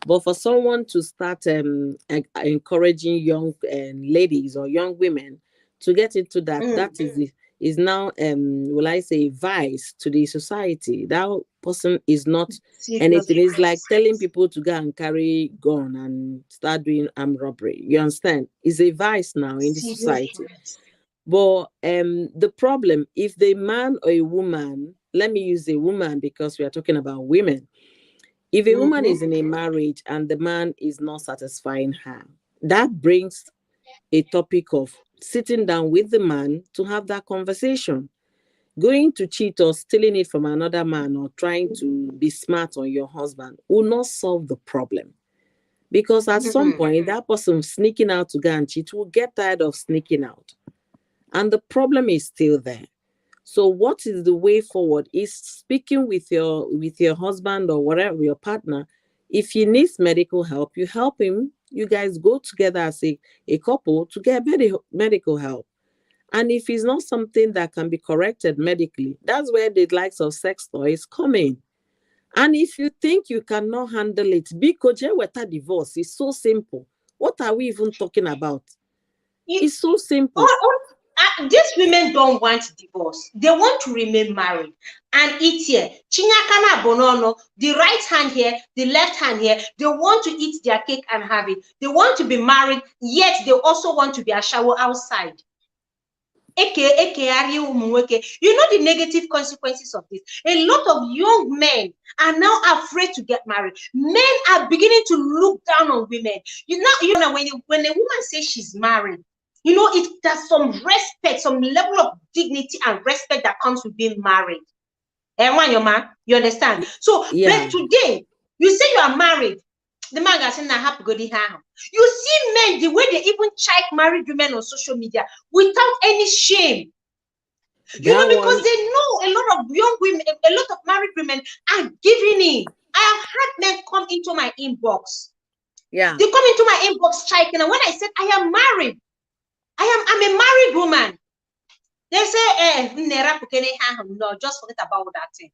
But for someone to start encouraging young ladies or young women to get into that, that is now, will I say, vice to the society. That person is not anything. It's like telling people to go and carry gun and start doing armed robbery. You understand? It's a vice now in the society. But the problem, if the man or a woman, let me use a woman because we are talking about women. If a woman is in a marriage and the man is not satisfying her, that brings a topic of sitting down with the man to have that conversation. Going to cheat or stealing it from another man or trying to be smart on your husband will not solve the problem. Because at some point, that person sneaking out to go and cheat will get tired of sneaking out. And the problem is still there. So what is the way forward is speaking with your husband or whatever, your partner. If he needs medical help, you help him. You guys go together as a couple to get medical help. And if it's not something that can be corrected medically, that's where the likes of sex toys come in. And if you think you cannot handle it, because with a divorce, it's so simple. What are we even talking about? It's so simple. These women don't want divorce. They want to remain married and eat here. Chinyakana bonono, the right hand here, the left hand here. They want to eat their cake and have it. They want to be married, yet they also want to be a shower outside. You know the negative consequences of this. A lot of young men are now afraid to get married. Men are beginning to look down on women. You know when a woman says she's married, there's some respect, some level of dignity and respect that comes with being married. And when you're man, you understand? So, but today, you say you are married. The man got saying, I have to go to her. You see men, the way they even check married women on social media without any shame. Because they know a lot of young women, a lot of married women are giving in. I have had men come into my inbox. Yeah. They come into my inbox checking. And when I said, I am married, I'm a married woman. They say, no, just forget about that thing.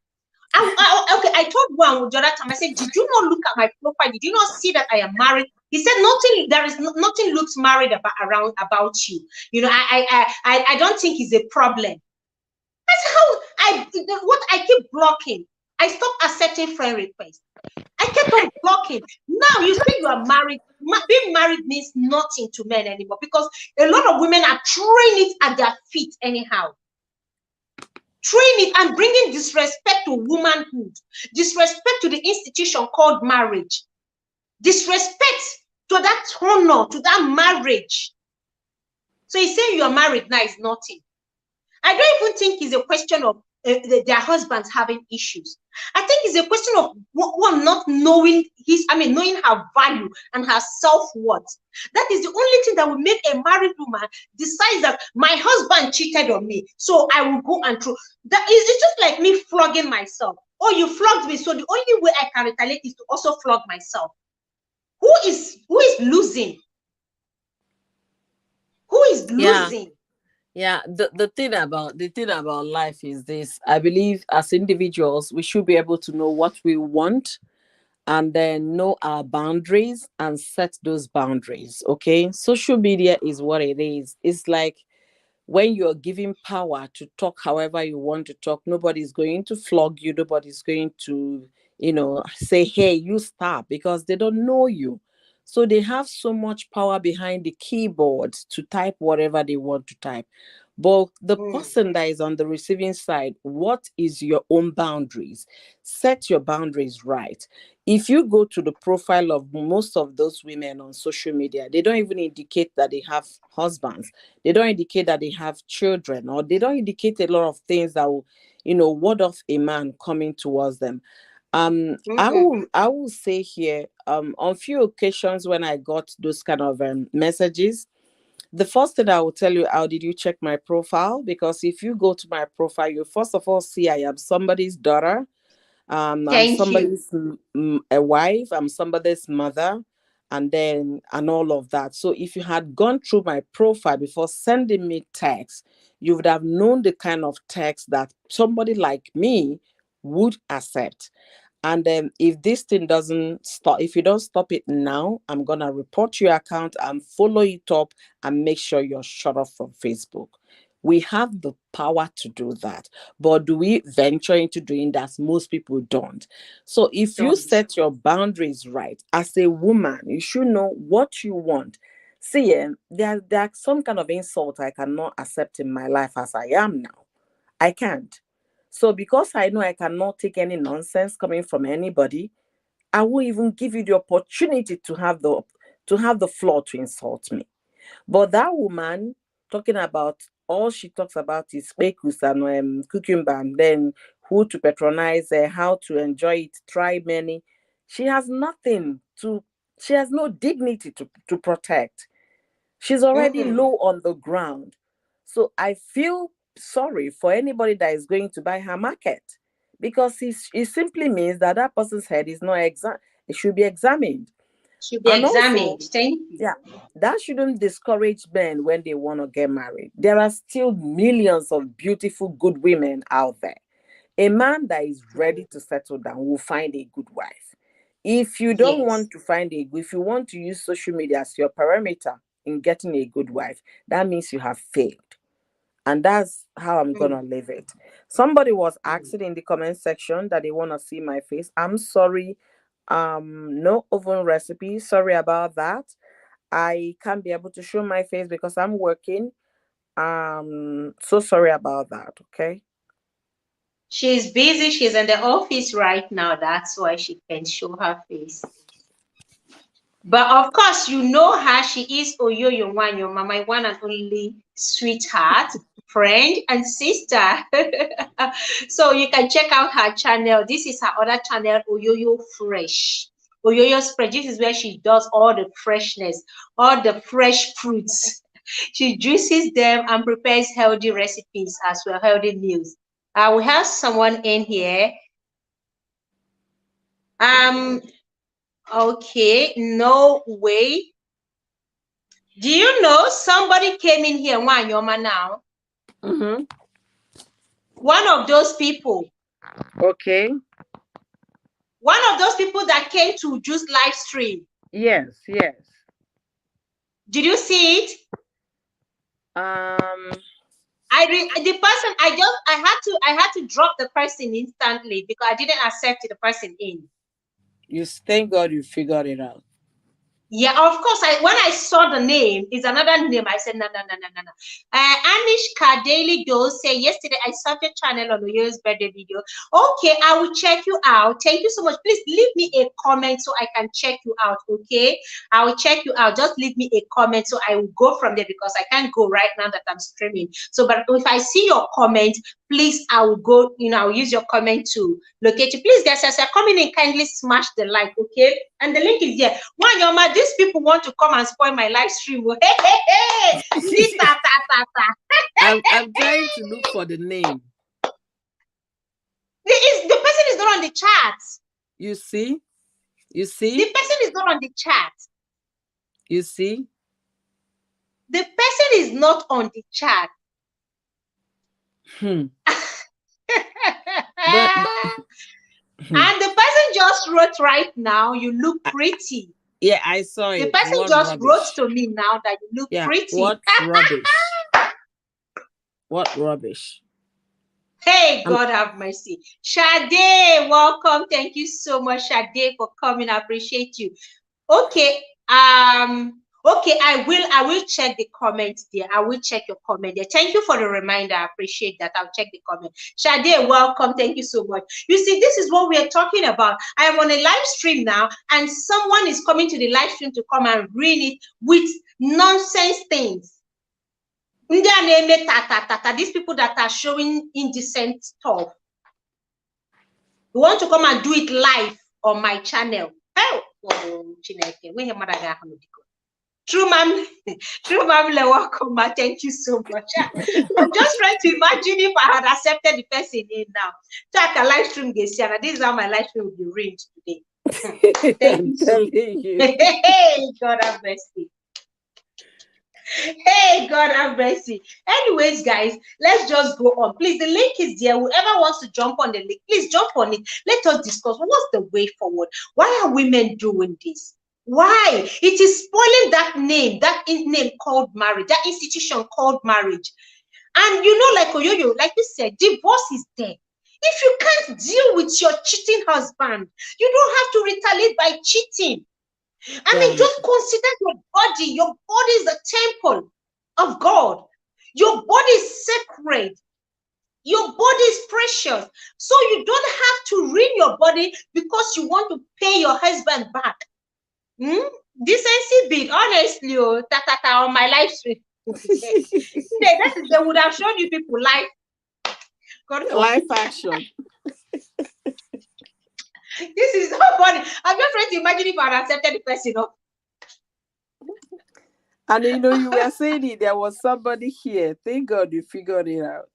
Okay, I told one the other time, I said, did you not look at my profile? Did you not see that I am married? He said, nothing looks married about you. I don't think it's a problem. That's how I keep blocking. I stopped accepting friend requests. I kept on blocking. Now you say you are married. Being married means nothing to men anymore because a lot of women are throwing it at their feet anyhow. Throwing it and bringing disrespect to womanhood, disrespect to the institution called marriage, disrespect to that honor, to that marriage. So you say you are married now is nothing. I don't even think it's a question of their husbands having issues. I think it's a question of one not knowing knowing her value and her self-worth. That is the only thing that will make a married woman decide that my husband cheated on me, so I will go and throw. It's just like me flogging myself. Oh, you flogged me, so the only way I can retaliate is to also flog myself. Who is losing? Who is losing? Yeah, the thing about life is this. I believe as individuals, we should be able to know what we want and then know our boundaries and set those boundaries. Okay. Social media is what it is. It's like when you're giving power to talk however you want to talk, nobody's going to flog you, nobody's going to, say, hey, you stop, because they don't know you. So they have so much power behind the keyboard to type whatever they want to type. But the person that is on the receiving side, what is your own boundaries? Set your boundaries right. If you go to the profile of most of those women on social media, they don't even indicate that they have husbands. They don't indicate that they have children, or they don't indicate a lot of things that will, ward off a man coming towards them. I will say here, on few occasions when I got those kind of messages, the first thing I will tell you, how did you check my profile? Because if you go to my profile, you first of all see I am somebody's daughter. I'm Thank you. somebody's a wife. I'm somebody's mother, and all of that. So if you had gone through my profile before sending me text, you would have known the kind of text that somebody like me would accept. And then if this thing doesn't stop, if you don't stop it now, I'm gonna report your account and follow it up and make sure you're shut off from Facebook. We have the power to do that. But do we venture into doing that? Most people don't. So if you Don't. set your boundaries right, as a woman, you should know what you want. See, there are some kind of insult I cannot accept in my life as I am now. I can't. So because I know I cannot take any nonsense coming from anybody, I won't even give you the opportunity to have the floor to insult me. But that woman talking about, all she talks about is spekus and cucumber, and then who to patronize, how to enjoy it, try many. She has nothing to. She has no dignity to protect. She's already low on the ground. So I feel sorry for anybody that is going to buy her market, because it simply means that that person's head is not it should be examined. Should be And examined. also, Thank you. yeah, that shouldn't discourage men when they want to get married. There are still millions of beautiful, good women out there. A man that is ready to settle down will find a good wife. If you don't Yes. want to if you want to use social media as your parameter in getting a good wife, that means you have failed. And that's how I'm Mm, gonna leave it. Somebody was mm. asking in the comment section that they want to see my face. I'm sorry. No oven recipe. Sorry about that. I can't be able to show my face because I'm working. So sorry about that. Okay. She's busy. She's in the office right now. That's why she can show her face. But of course, you know her. She is Oyoyo Wanyoma, my one and only sweetheart, friend, and sister. So you can check out her channel. This is her other channel, Oyoyo Fresh. Oyoyo's Fresh. This is where she does all the freshness, all the fresh fruits. She juices them and prepares healthy recipes as well, healthy meals. We have someone in here. Okay, no way. Do you know somebody came in here, Wanyoma now? Mm-hmm. One of those people. Okay. One of those people that came to just live stream. Yes. Yes. Did you see it? The person I had to drop the person instantly because I didn't accept the person in. You thank God you figured it out. Yeah, of course. When I saw the name, it's another name. I said, no. Anishka Daily Dose say, yesterday I saw your channel on the year's birthday video. Okay, I will check you out. Thank you so much. Please leave me a comment so I can check you out. Okay, I will check you out. Just leave me a comment so I will go from there because I can't go right now that I'm streaming. So, but if I see your comment, please, I will go, I'll use your comment to locate you. Please, guys, as you're coming in, kindly smash the like, okay? And the link is there. Wanyoma, these people want to come and spoil my live stream. Hey. I'm trying to look for the name. The person is not on the chat. You see? You see? The person is not on the chat. You see? The person is not on the chat. But and the person just wrote right now, you look pretty. Yeah, I saw it. The person just wrote to me now that you look pretty. What rubbish. What rubbish. Hey, God have mercy. Sade, welcome. Thank you so much, Sade, for coming. I appreciate you. Okay. Okay, I will check the comment there. I will check your comment there. Thank you for the reminder. I appreciate that. I'll check the comment. Sade, welcome. Thank you so much. You see, this is what we are talking about. I am on a live stream now, and someone is coming to the live stream to come and read it with nonsense things. These people that are showing indecent stuff. You want to come and do it live on my channel. Oh, True ma'am, welcome, ma. Thank you so much. I'm just trying to imagine if I had accepted the person in now. Check a live stream, this is how my live stream will be ringed today. Thank you so much. Hey, God have mercy. Hey, God have mercy. Anyways, guys, let's just go on. Please, the link is there. Whoever wants to jump on the link, please jump on it. Let us discuss what's the way forward. Why are women doing this? Why? It is spoiling that name called marriage, that institution called marriage. And you know, like Oyoyo, like you said, divorce is there. If you can't deal with your cheating husband, you don't have to retaliate by cheating. I mean, just consider your body. Your body is a temple of God. Your body is sacred. Your body is precious. So you don't have to ruin your body because you want to pay your husband back. Decency bid, honestly, on my live stream. They would have shown you people live. Live action. This is so funny. I'm just trying to imagine if I had accepted the person. And you know, you were saying it, there was somebody here. Thank God you figured it out.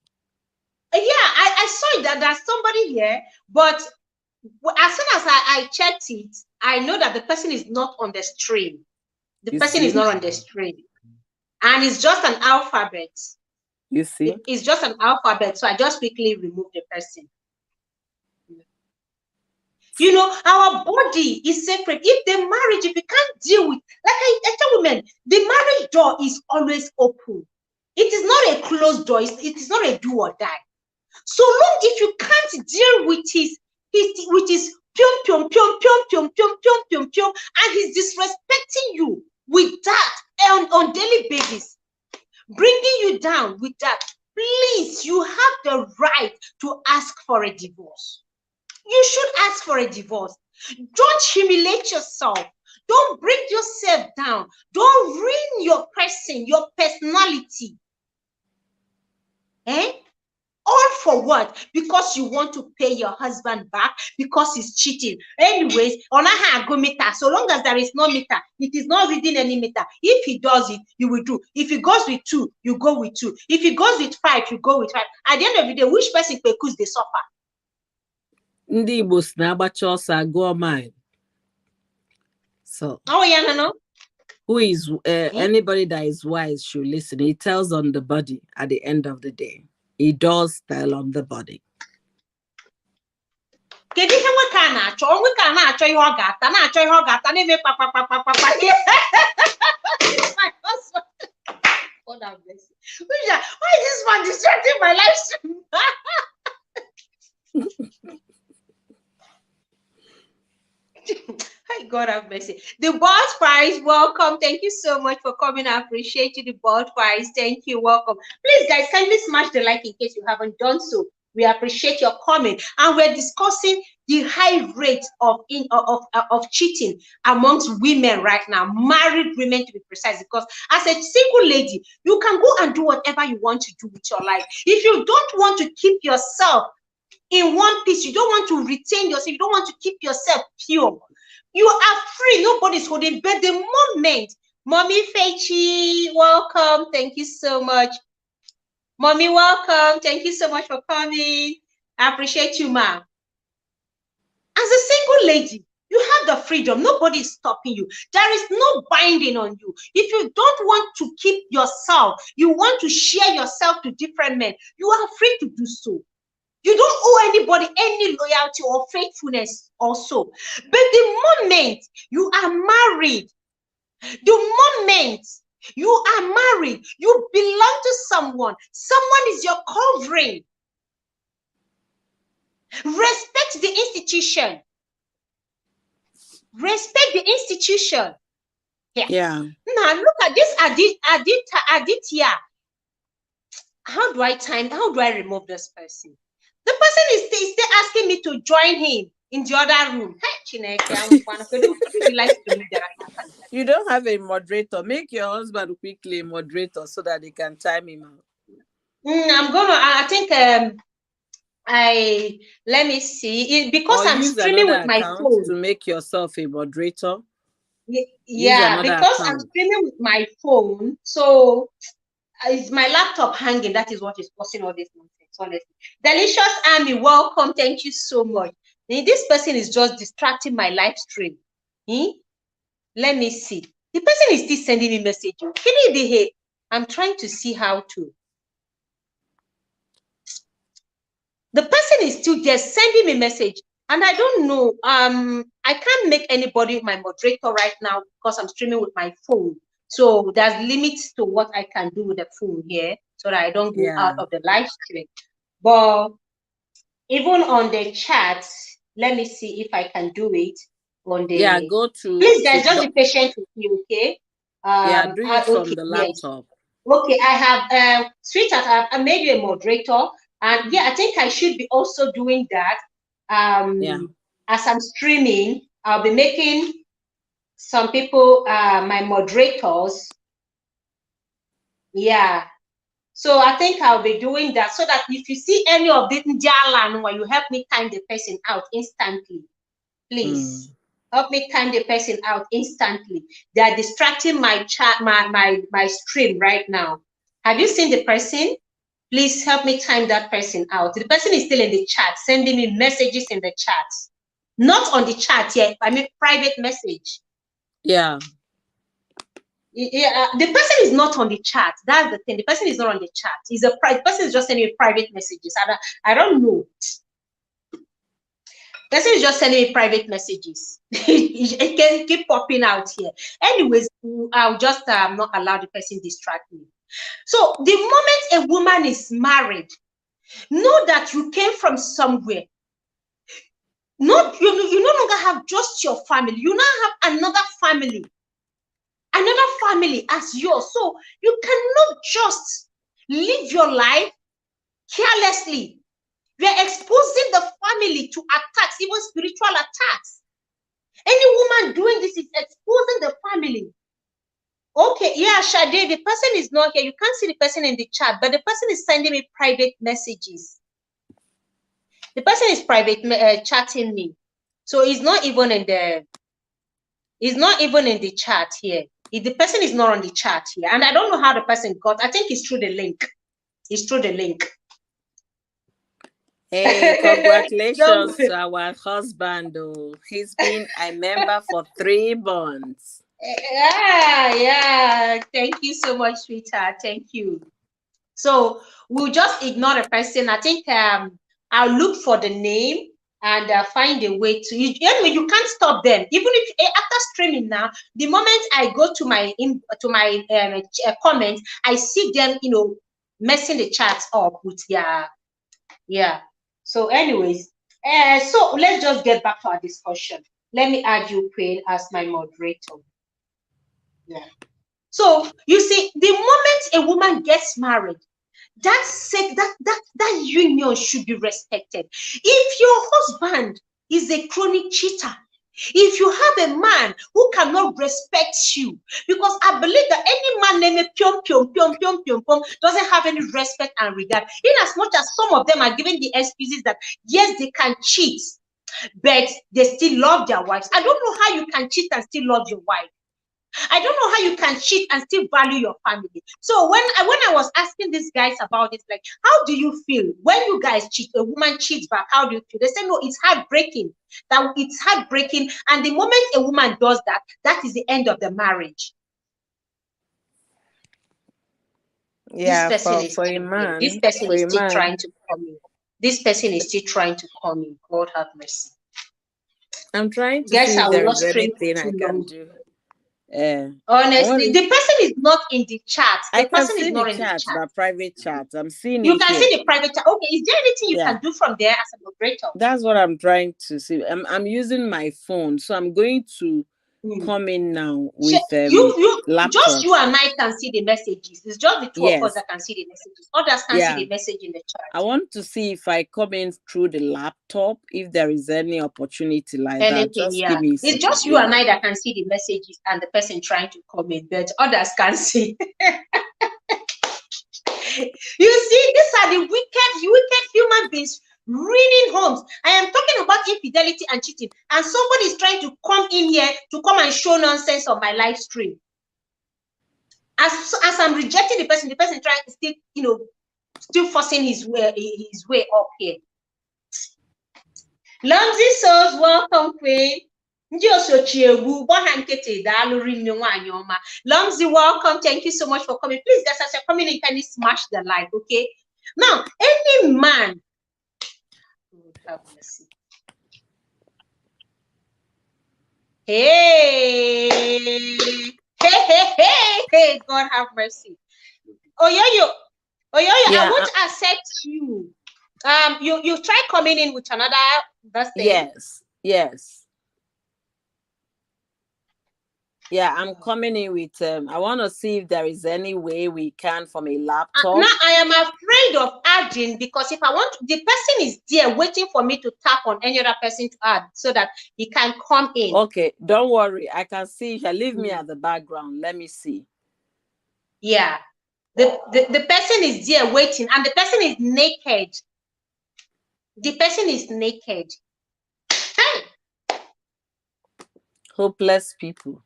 Yeah, I saw it that there's somebody here, but as soon as I checked it, I know that the person is not on the stream. The person is not on the stream. And it's just an alphabet. You see? It's just an alphabet. So I just quickly removed the person. You know, our body is sacred. If the marriage, if you can't deal with, like I tell women, the marriage door is always open. It is not a closed door. It is not a do or die. So long if you can't deal with his pium pium pium pium pium pium pium pium pium, and he's disrespecting you with that on daily basis, bringing you down with that, please, you have the right to ask for a divorce. You should ask for a divorce. Don't humiliate yourself. Don't bring yourself down. Don't ruin your person, your personality. All for what? Because you want to pay your husband back because he's cheating. Anyways, on a go meter. So long as there is no meter, it is not reading any meter. If he does it, you will do. If he goes with 2, you go with 2. If he goes with 5, you go with 5. At the end of the day, which person because they suffer? Ndi Igbo si na-agbacha ọsọ agụọ mine. So, no. Who is anybody that is wise should listen. It tells on the body at the end of the day. It does tell on the body. Why is this one distracting my life stream? Hi, God have mercy. The Board Prize, welcome. Thank you so much for coming. I appreciate you, the Board Prize. Thank you, welcome. Please, guys, kindly smash the like in case you haven't done so. We appreciate your comment. And we're discussing the high rate of cheating amongst women right now, married women to be precise, because as a single lady, you can go and do whatever you want to do with your life. If you don't want to keep yourself in one piece, you don't want to retain yourself, you don't want to keep yourself pure, you are free. Nobody's holding. But the moment, Mommy Fechi, welcome. Thank you so much. Mommy, welcome. Thank you so much for coming. I appreciate you, ma. As a single lady, you have the freedom. Nobody is stopping you. There is no binding on you. If you don't want to keep yourself, you want to share yourself to different men, you are free to do so. You don't owe anybody any loyalty or faithfulness also. But the moment you are married, the moment you are married, you belong to someone. Someone is your covering. Respect the institution. Respect the institution. Yeah. Now look at this Aditya. How do I remove this person? The person is still asking me to join him in the other room. You don't have a moderator. Make your husband quickly a moderator so that they can time him out. I think Let me see. Because Or I'm use streaming another with my account phone. to make yourself a moderator. Use Yeah, another because I'm account. streaming with my phone, so is my laptop hanging? That is what is causing all this nonsense, honestly. Delicious Army, welcome. Thank you so much. This person is just distracting my live stream. Let me see. The person is still sending me message. I'm trying to see how to. The person is still just sending me message, and I don't know. I can't make anybody my moderator right now because I'm streaming with my phone. So there's limits to what I can do with the phone here, so that I don't go out of the live stream. But even on the chat, let me see if I can do it on the. Go to. Please, guys, just be patient with me, okay? Do it from the laptop. Yes. Okay, I have sweetheart. I made you a moderator, and yeah, I think I should be also doing that. As I'm streaming, I'll be making some people my moderators. Yeah. So I think I'll be doing that so that if you see any of this Njalan, where you help me time the person out instantly, please. Help me time the person out instantly. They are distracting my chat, my stream right now. Have you seen the person? Please help me time that person out. The person is still in the chat, sending me messages in the chat. Not on the chat yet. I mean private message. Yeah. The person is not on the chat. That's the thing. The person is not on the chat. The person is just sending me private messages. I don't know. The person is just sending me private messages. It can keep popping out here. Anyways, I'll just not allow the person distract me. So the moment a woman is married, know that you came from somewhere. You no longer have just your family. You now have another family as yours. So you cannot just live your life carelessly. You're exposing the family to attacks, even spiritual attacks. Any woman doing this is exposing the family. Okay, yeah, Shade, the person is not here. You can't see the person in the chat, but the person is sending me private messages. The person is chatting me. So he's not even in the chat here. The person is not on the chat here. And I don't know how the person got. I think it's through the link. It's through the link. Hey, congratulations to our husband, though. He's been a member for 3 months. Yeah. Thank you so much, sweetheart. Thank you. So we'll just ignore the person. I think I'll look for the name and find a way to. Anyway, you can't stop them. Even if after streaming now, the moment I go to my comments, I see them, messing the chats up with their. Yeah. So, anyways, so let's just get back to our discussion. Let me add you, Queen, as my moderator. Yeah. So you see, the moment a woman gets married, that union should be respected. If your husband is a chronic cheater, if you have a man who cannot respect you, because I believe that any man named Piom doesn't have any respect and regard, in as much as some of them are giving the excuses that yes, they can cheat, but they still love their wives. I don't know how you can cheat and still love your wife. I don't know how you can cheat and still value your family. So when I was asking these guys about it, like, how do you feel when you guys cheat, a woman cheats back? How do you feel? They say, no, it's heartbreaking. That it's heartbreaking. And the moment a woman does that, that is the end of the marriage. Yeah, this person for a man. This person is still trying to call me. This person is still trying to call me. God have mercy. I'm trying to see if there is anything I can do. Honestly, the person is not in the chat. I can see the chat, but private chat. I'm seeing you it. You can see the private chat. Okay, is there anything you can do from there as a moderator? That's what I'm trying to see. I'm using my phone, so I'm going to come in now with laptop. Just you and I can see the messages. It's just the two of us that can see the messages. Others can see the message in the chat. I want to see if I come in through the laptop, if there is any opportunity like that. Just give me it's just you and I that can see the messages and the person trying to comment, but others can't see. You see, these are the wicked human beings ruining homes. I am talking about infidelity and cheating, and somebody is trying to come in here to come and show nonsense on my live stream. As I'm rejecting the person trying to still, still forcing his way up here. Lumsy souls, welcome, Queen. Lumsy, welcome. Thank you so much for coming. Please, guys, as you're coming in, can you smash the like, okay? Now, any man. God have mercy. Hey, God have mercy. Oyoyo, yeah. I want to accept you. You try coming in with another thing. Yes. Yeah, I'm coming in with I want to see if there is any way we can from a laptop. Now I am afraid of adding, because if I want the person is there waiting for me to tap on any other person to add so that he can come in. Okay, don't worry. I can see. Leave me at the background. Let me see. Yeah. The person is there waiting, and the person is naked. The person is naked. Hey. Hopeless people.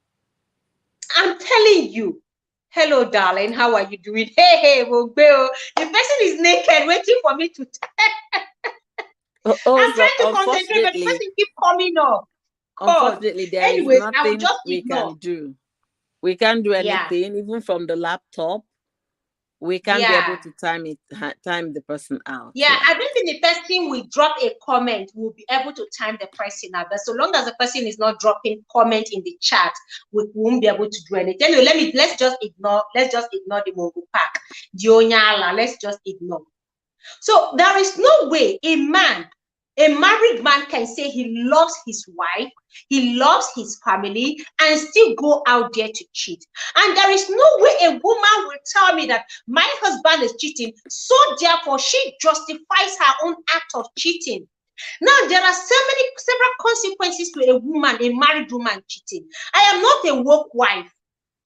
I'm telling you. Hello, darling. How are you doing? Hey, the person is naked, waiting for me to. I'm trying to concentrate, but the person keep coming up. Unfortunately, there is nothing we can do. We can't do anything, even from the laptop. We can't be able to time the person out. Yeah, I don't think the person will drop a comment. We'll be able to time the person out. But so long as the person is not dropping comment in the chat, we won't be able to do anything. Anyway, let's just ignore the Mongo pack. Dionyala, let's just ignore. So there is no way a married man can say he loves his wife, he loves his family, and still go out there to cheat. And there is no way a woman will tell me that my husband is cheating, so therefore she justifies her own act of cheating. Now, there are several consequences to a married woman cheating. I am not a woke wife.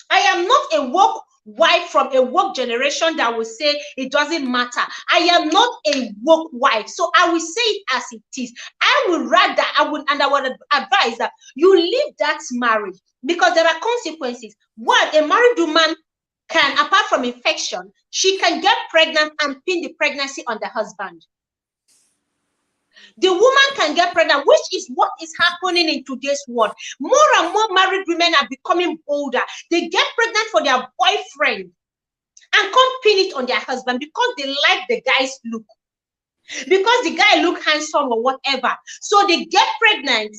I am not a woke wife from a woke generation that will say it doesn't matter. I am not a woke wife, so I will say it as it is. I would advise that you leave that marriage, because there are consequences. One, a married woman can, apart from infection, she can get pregnant and pin the pregnancy on the husband. The woman can get pregnant, which is what is happening in today's world. More and more married women are becoming bolder. They get pregnant for their boyfriend and come pin it on their husband because they like the guy's look, because the guy look handsome or whatever. So they get pregnant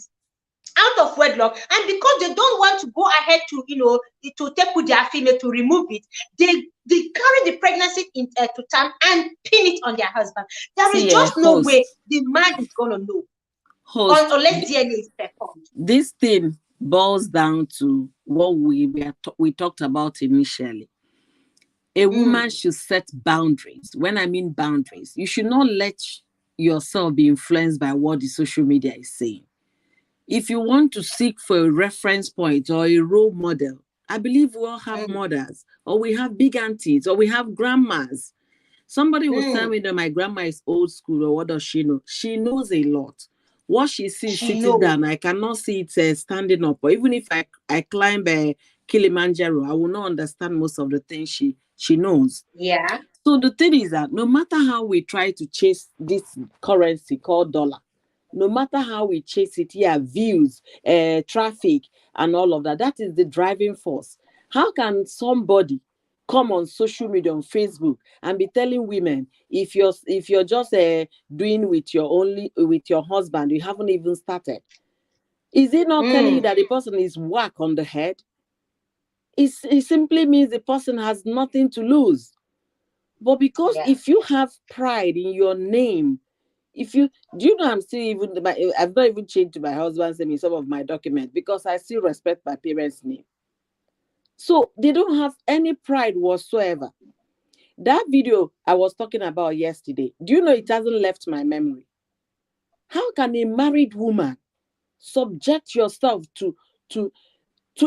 out of wedlock, and because they don't want to go ahead to to take with their female to remove it, they carry the pregnancy to term and pin it on their husband. There is just no way the man is gonna know unless DNA is performed. This thing boils down to what we talked about initially. A woman should set boundaries. When I mean boundaries, you should not let yourself be influenced by what the social media is saying. If you want to seek for a reference point or a role model, I believe we all have mothers, or we have big aunties, or we have grandmas. Somebody will tell me that my grandma is old school, or what does she know? She knows a lot. What she sees sitting down, I cannot see it standing up. Or even if I climb Kilimanjaro, I will not understand most of the things she knows. Yeah. So the thing is that no matter how we try to chase this currency called dollar, no matter how we chase it, views, traffic, and all of that, that is the driving force. How can somebody come on social media, on Facebook, and be telling women, if you're just doing with your husband, you haven't even started? Is it not telling you that the person is whack on the head? It simply means the person has nothing to lose. But because if you have pride in your name, I'm still I've not even changed to my husband's name in some of my documents because I still respect my parents' name. So they don't have any pride whatsoever. That video I was talking about yesterday, do you know it hasn't left my memory? How can a married woman subject yourself to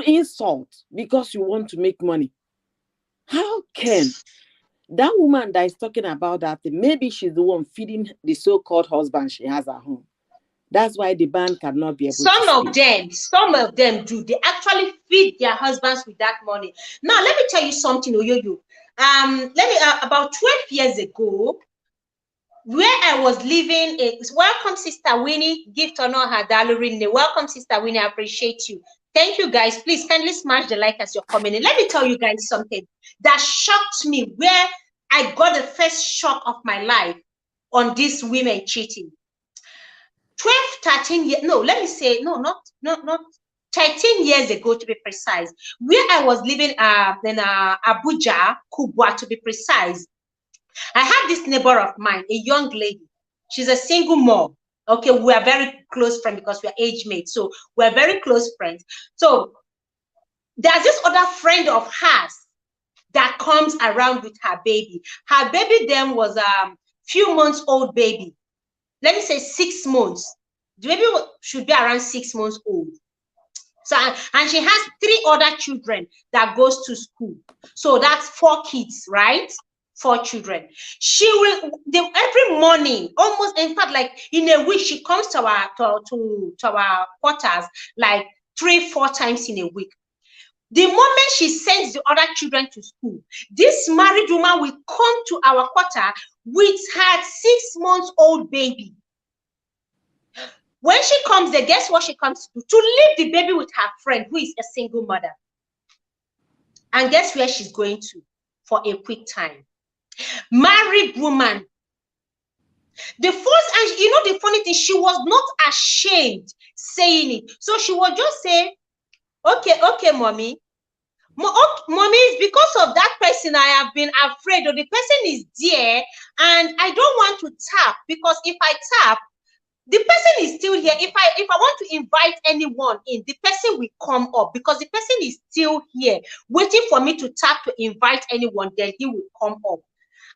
insult because you want to make money? How can That woman that is talking about that thing, maybe she's the one feeding the so-called husband she has at home. That's why the man cannot be able to stay. Some of them do. They actually feed their husbands with that money. Now, let me tell you something, Oyoyo. About 12 years ago, where I was living, welcome, Sister Winnie. Gift or not her Dalorine. Welcome, Sister Winnie. I appreciate you. Thank you, guys. Please kindly smash the like as you're coming in. Let me tell you guys something that shocked me, where I got the first shock of my life on these women cheating. 12, 13 years, no, let me say, no, not 13 years ago to be precise, where I was living in Abuja, Kubwa to be precise. I had this neighbor of mine, a young lady. She's a single mom. Okay, we are very close friends because we are age mates. So we're very close friends. So there's this other friend of hers that comes around with her baby. Her baby then was a few months old baby. Let me say 6 months. The baby should be around 6 months old. So, and she has 3 other children that goes to school. So that's 4 kids, right? 4 children. She will every morning, almost, in fact, like in a week, she comes to our quarters like 3-4 times in a week. The moment she sends the other children to school, this married woman will come to our quarter with her 6 months old baby. When she comes there, guess what she comes to do? To leave the baby with her friend, who is a single mother. And guess where she's going to for a quick time? Married woman. The first, and you know the funny thing, she was not ashamed saying it. So she would just say, okay, mommy. Mommy, it's because of that person I have been afraid, or the person is there and I don't want to tap, because if I tap, the person is still here. If I want to invite anyone in, the person will come up because the person is still here waiting for me to tap to invite anyone, then he will come up.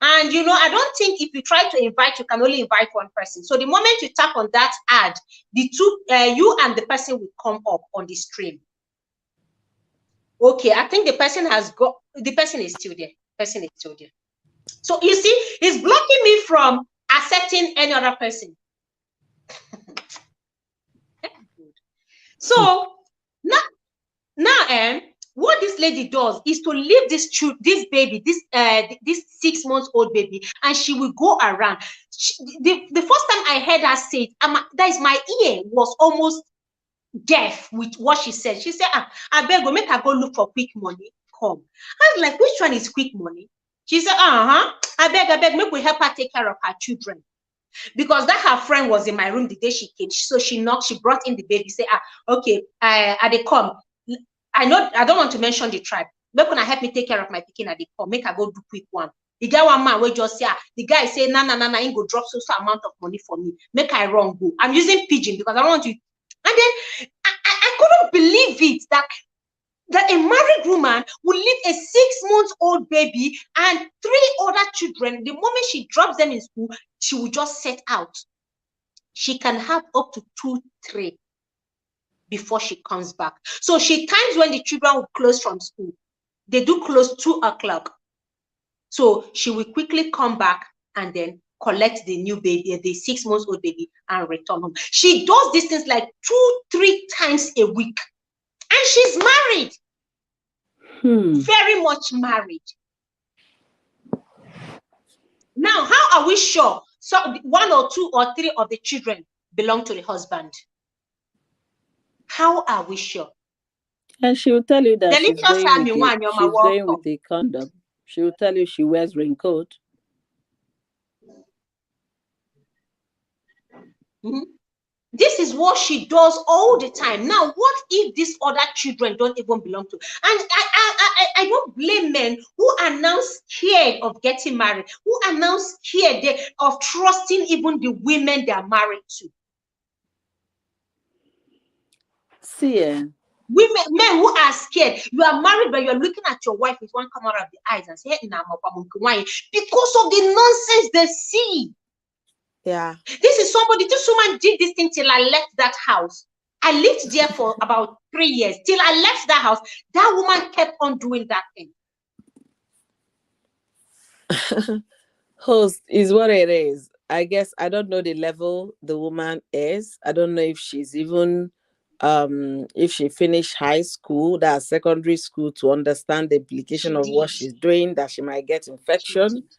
And you know, I don't think if you try to invite, you can only invite one person. So the moment you tap on that ad, the two, you and the person will come up on the stream. Okay, I think the person has got, the person is still there. Person is still there. So you see, it's blocking me from accepting any other person. So now, what this lady does is to leave this baby, this 6 months old baby, and she will go around. The first time I heard her say it, that is, my ear was almost deaf with what she said. She said, I beg you, make her go look for quick money. Come. I was like, which one is quick money? She said, I beg, make we help her take care of her children. Because that her friend was in my room the day she came. So she knocked, she brought in the baby, say, okay, they come. I know I don't want to mention the tribe. But when I help me take care of my pikin, they come, make her go do quick one. The guy one man will just say, the guy say, nah, ain't go drop so amount of money for me. Make I run go. I'm using pidgin because I don't want to. And then I couldn't believe it that a married woman will leave a 6 months old baby and 3 other children. The moment she drops them in school, she will just set out. She can have up to 2, 3 before she comes back. So she times when the children will close from school. They do close 2 o'clock. So she will quickly come back and then collect the new baby, the 6 months old baby, and return home. She does these things like 2, 3 times a week. And she's married. Very much married. Now, how are we sure? So 1 or 2 or 3 of the children belong to the husband. How are we sure? And she will tell you that she's going with the condom. She will tell you she wears raincoat. This is what she does all the time. Now, what if these other children don't even belong to? And I don't blame men who are now scared of getting married, who are now scared of trusting even the women they are married to. See, men who are scared. You are married, but you're looking at your wife with one corner of the eyes and say, because of the nonsense they see. Yeah. This woman did this thing till I left that house. I lived there for about 3 years. Till I left that house, that woman kept on doing that thing. Host is what it is. I guess I don't know the level the woman is. I don't know if she's even if she finished high school, that secondary school, to understand the implication She of what did. she's doing, that she might get She infection. did.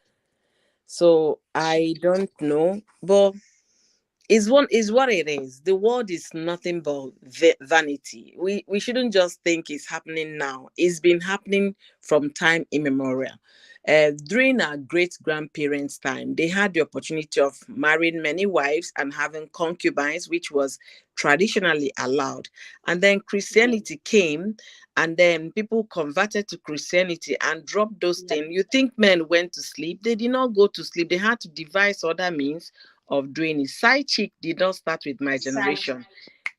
So She I did. don't know. But is what it is. The world is nothing but vanity. We shouldn't just think it's happening now. It's been happening from time immemorial. During our great grandparents' time, they had the opportunity of marrying many wives and having concubines, which was traditionally allowed. And then Yes. Christianity came, and then people converted to Christianity and dropped those Yes. things. You think men went to sleep? They did not go to sleep. They had to devise other means of doing it. Side chick did not start with my Side. generation.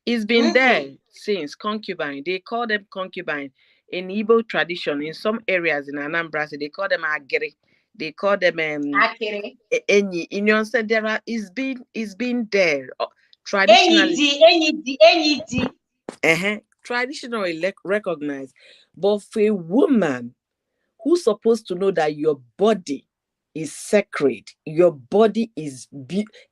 It's been Mm-mm. there since concubine. They call them concubine in Igbo tradition. In some areas in Anambra, so they call them agere. They call them Akere. enyi. In your said there are it's been there Enyi traditionally. di. Enyi di. Enyi di. Traditionally recognized, but for a woman who's supposed to know that your body is sacred, your body is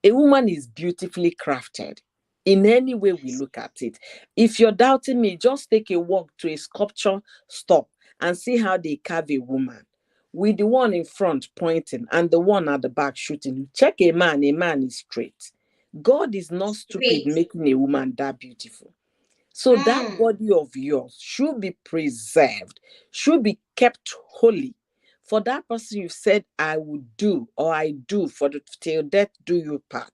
a woman is beautifully crafted in any way we look at it. If you're doubting me, just take a walk to a sculpture store and see how they carve a woman, with the one in front pointing and the one at the back shooting. Check a man is straight. God is not stupid Straight. making a woman that beautiful. So that Mm. body of yours should be preserved, should be kept holy. For that person you said, I would do, or I do, for the till death do you part.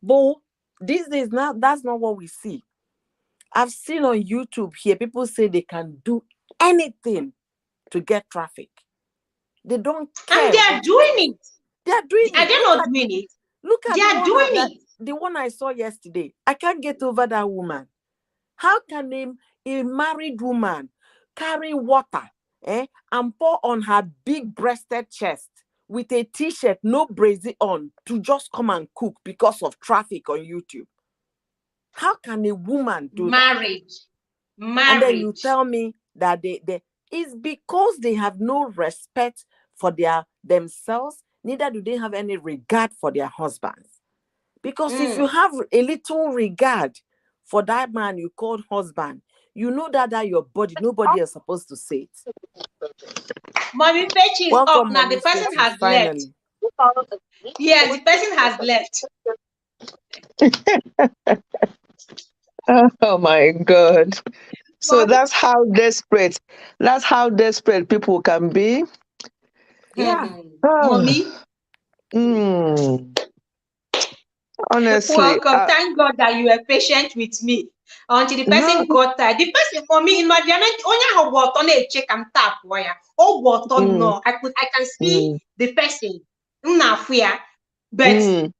But these days now, that's not what we see. I've seen on YouTube here, people say they can do anything to get traffic. They don't And care they are what doing it. they are doing Are it. they not doing it? Look They at the are one doing it. the one I saw yesterday. I can't get over that woman. How can a married woman carry water and pour on her big breasted chest with a t-shirt, no brazier on, to just come and cook because of traffic on YouTube? How can a woman do that? Marriage. And then you Marriage. tell me that they it's because they have no respect for themselves, neither do they have any regard for their husbands. Because if you Mm. have a little regard for that man you called husband, you know that your body, nobody is supposed to say it. Mommy Fechi is up Welcome, now. The Mommy person Fetty, has left. finally. Yes, the person has left. Oh my God. So Mommy. that's how desperate people can be. Yeah. Mommy. Ah, mm, honestly, Welcome. Thank God that you were patient with me until the no, person got tired. The person for me in my diamond only how what on a check and tap wire. Oh what on mm, no. I can see mm, the person. Not fear. But mm.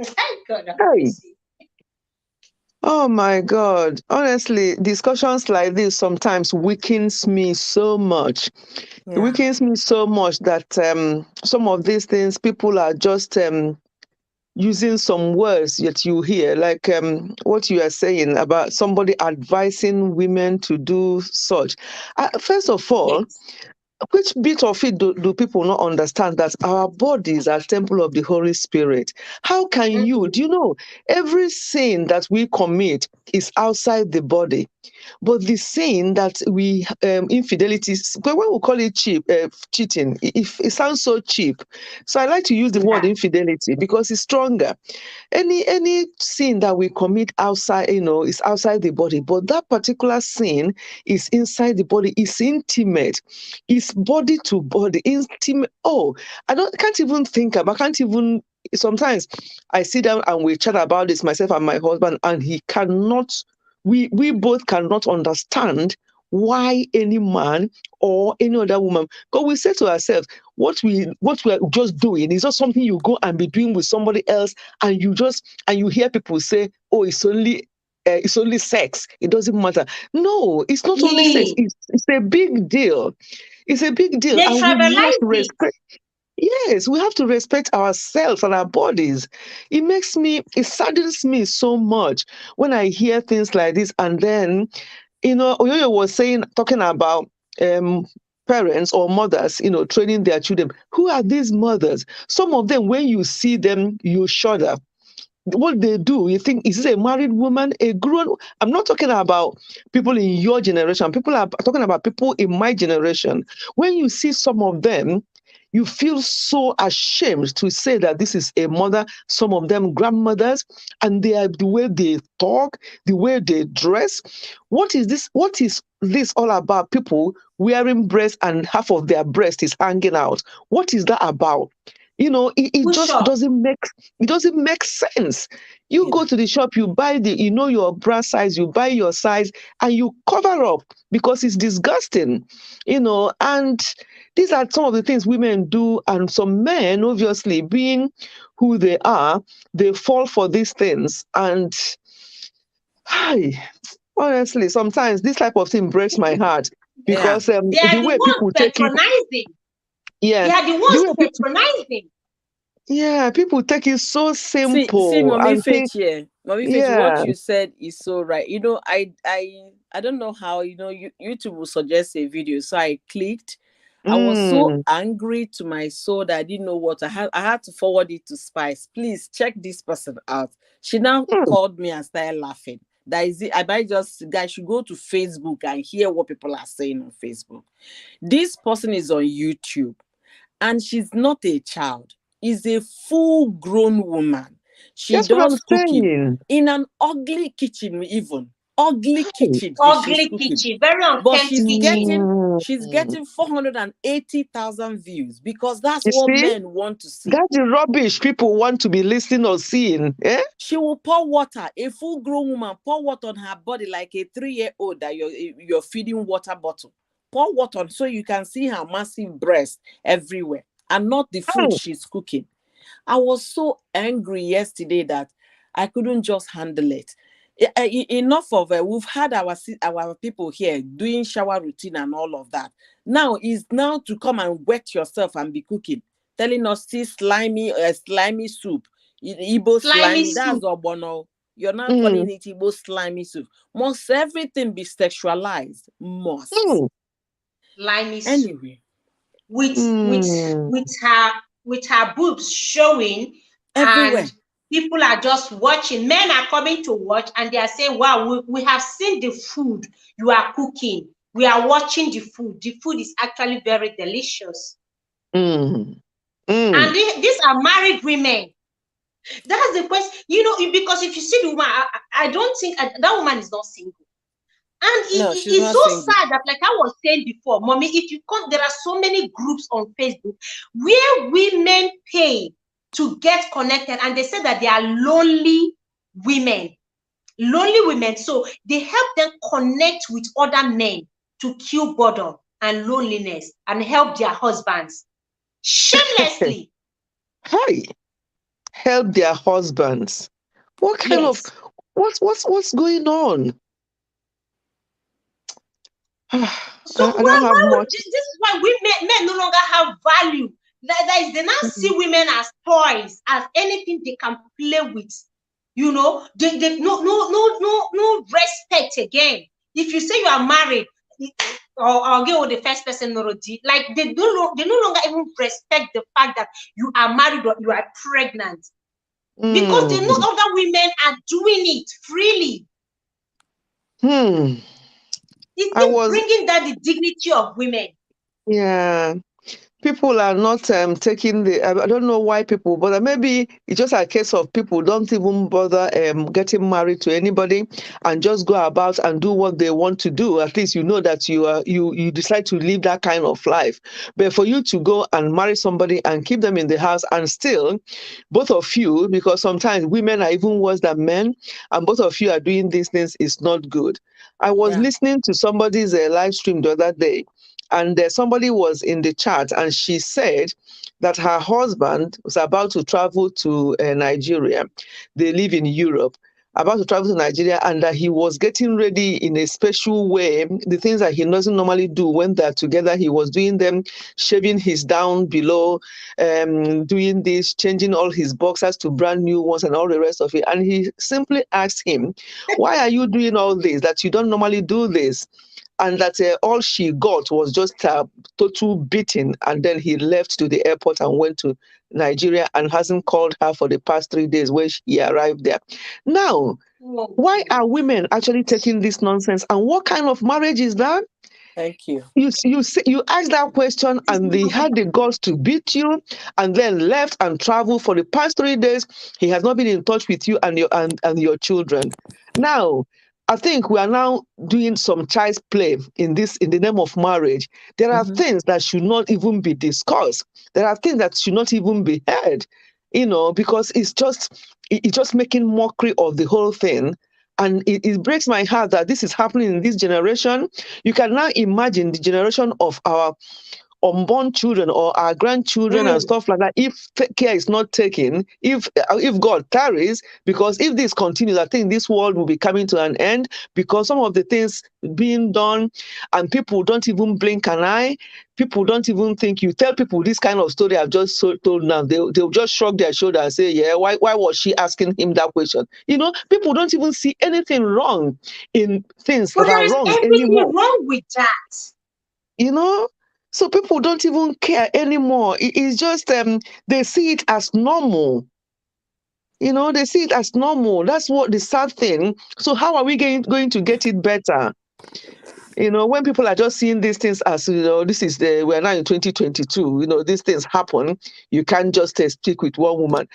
thank God have Hey, mercy. oh my God. Honestly, discussions like this sometimes weakens me so much. It Yeah. weakens me so much that some of these things people are just using some words that you hear, like what you are saying about somebody advising women to do such. First of all, Yes. which bit of it do people not understand that our bodies are temple of the Holy Spirit? How can you, Mm-mm. do you know, every sin that we commit is outside the body. But the sin that we infidelity, when we call it cheating, it sounds so cheap. So I like to use the word Yeah. infidelity because it's stronger. Any sin that we commit outside, is outside the body, but that particular sin is inside the body. It's intimate. It's body to body, intimate. Oh, can't even think about. I can't even. Sometimes I sit down and we chat about this, myself and my husband, and he cannot. We both cannot understand why any man or any other woman. Because we say to ourselves, what we are just doing is not something you go and be doing with somebody else, and you hear people say, oh, it's only sex, it doesn't matter. No, it's not only sex, Mm. it's a big deal. It's a big deal, They and we must trivialize it. respect. Yes, we have to respect ourselves and our bodies. It saddens me so much when I hear things like this. And then, Oyoyo was talking about um, parents or mothers, training their children. Who are these mothers? Some of them, when you see them, you shudder. What they do, you think, is this a married woman, a grown? I'm not talking about people in your generation. People are talking about people in my generation. When you see some of them, you feel so ashamed to say that this is a mother, some of them grandmothers, and they are the way they talk, the way they dress. What is this? What is this all about? People wearing breasts and half of their breast is hanging out. What is that about? It Push just up. doesn't make sense. You go to the shop, you buy your bra size, you buy your size, and you cover up because it's disgusting, and these are some of the things women do, and some men, obviously, being who they are, they fall for these things. And hi, honestly, sometimes this type of thing breaks my heart Yeah. because They are the the way ones people take it, patronizing. They yeah, are the the ones way people, patronizing. yeah, people take it so See, simple Mommy and Faith think, here. Mommy Faith, what yeah, you said is so right. I don't know how, YouTube will suggest a video. So I clicked. I was so mm, angry to my soul that I didn't know what I had to forward it to Spice. Please check this person out. She now mm, called me and started laughing. That is it. I might just guys should go to Facebook and hear what people are saying on Facebook. This person is on YouTube and she's not a child, is a full-grown woman. She that's what I'm does cooking saying. in an ugly kitchen, even ugly Hey, kitchen she's Ugly cooking. kitchen, very But unkempt she's kitchen. getting mm, she's getting 480,000 views because that's you what see, men want to see. that's the rubbish people want to be listening or seeing. Eh? She will pour water, a full-grown woman, pour water on her body like a 3-year-old that you're feeding water bottle. Pour water on so you can see her massive breast everywhere and not the food Mm, she's cooking. I was so angry yesterday that I couldn't just handle it. Enough of it. We've had our people here doing shower routine and all of that. Now is now to come and wet yourself and be cooking, telling us this slimy soup, Igbo Slimy slimy. soup. That's Obono. You're now mm, calling it Igbo slimy soup. Must everything be sexualized? Must. mm, Slimy soup. Anyway, With with mm. with her with her boobs showing, everywhere. and people are just watching. Men are coming to watch and they are saying, wow, we have seen the food you are cooking. We are watching the food. The food is actually very delicious. Mm, And mm. these are married women. That's the question, because if you see the woman, I don't think that woman is not single. And No, she's it's not so single. sad that, like I was saying before, mommy, if you come, there are so many groups on Facebook where women pay to get connected, and they say that they are lonely women. Lonely women. So they help them connect with other men to kill boredom and loneliness and help their husbands shamelessly. Hey, help their husbands. What kind of Yes. what's going on? So I don't have why would much. this is why men no longer have value. That is, they now see Mm, women as toys, as anything they can play with. They no respect again. If you say you are married, or get with the first person, like they no longer even respect the fact that you are married or you are pregnant, because they know mm, other women are doing it freely. hmm. Is I it was, bringing down the dignity of women? yeah. People are not taking I don't know why people bother. Maybe it's just a case of people don't even bother getting married to anybody and just go about and do what they want to do. At least you know that you decide to live that kind of life. But for you to go and marry somebody and keep them in the house and still both of you, because sometimes women are even worse than men, and both of you are doing these things, is not good. I was Yeah. listening to somebody's live stream the other day, and somebody was in the chat and she said that her husband was about to travel to Nigeria. They live in Europe, about to travel to Nigeria, and that he was getting ready in a special way. The things that he doesn't normally do when they're together, he was doing them, shaving his down below, doing this, changing all his boxers to brand new ones and all the rest of it. And he simply asked him, why are you doing all this, that you don't normally do this? and that all she got was just a total beating, and then he left to the airport and went to Nigeria and hasn't called her for the past 3 days when he arrived there. Now, why are women actually taking this nonsense, and what kind of marriage is that? Thank you. You asked that question, and they had the guts to beat you, and then left and traveled for the past 3 days. He has not been in touch with you and your children. Now, I think we are now doing some child's play in the name of marriage. There are things that should not even be discussed. There are things that should not even be heard, because it's just making mockery of the whole thing. And it breaks my heart that this is happening in this generation. You can now imagine the generation of our unborn children or our grandchildren and stuff like that, if care is not taken, if God tarries, because if this continues, I think this world will be coming to an end, because some of the things being done, and people don't even blink an eye. People don't even think. You tell people this kind of story I've just told now, they'll just shrug their shoulder and say, yeah, why was she asking him that question? People don't even see anything wrong in things But that there are is wrong everything anymore. wrong with that. So people don't even care anymore. It's just they see it as normal. They see it as normal. That's what the sad thing. So how are we going to get it better? When people are just seeing these things as, we're now in 2022, these things happen. You can't just speak with one woman.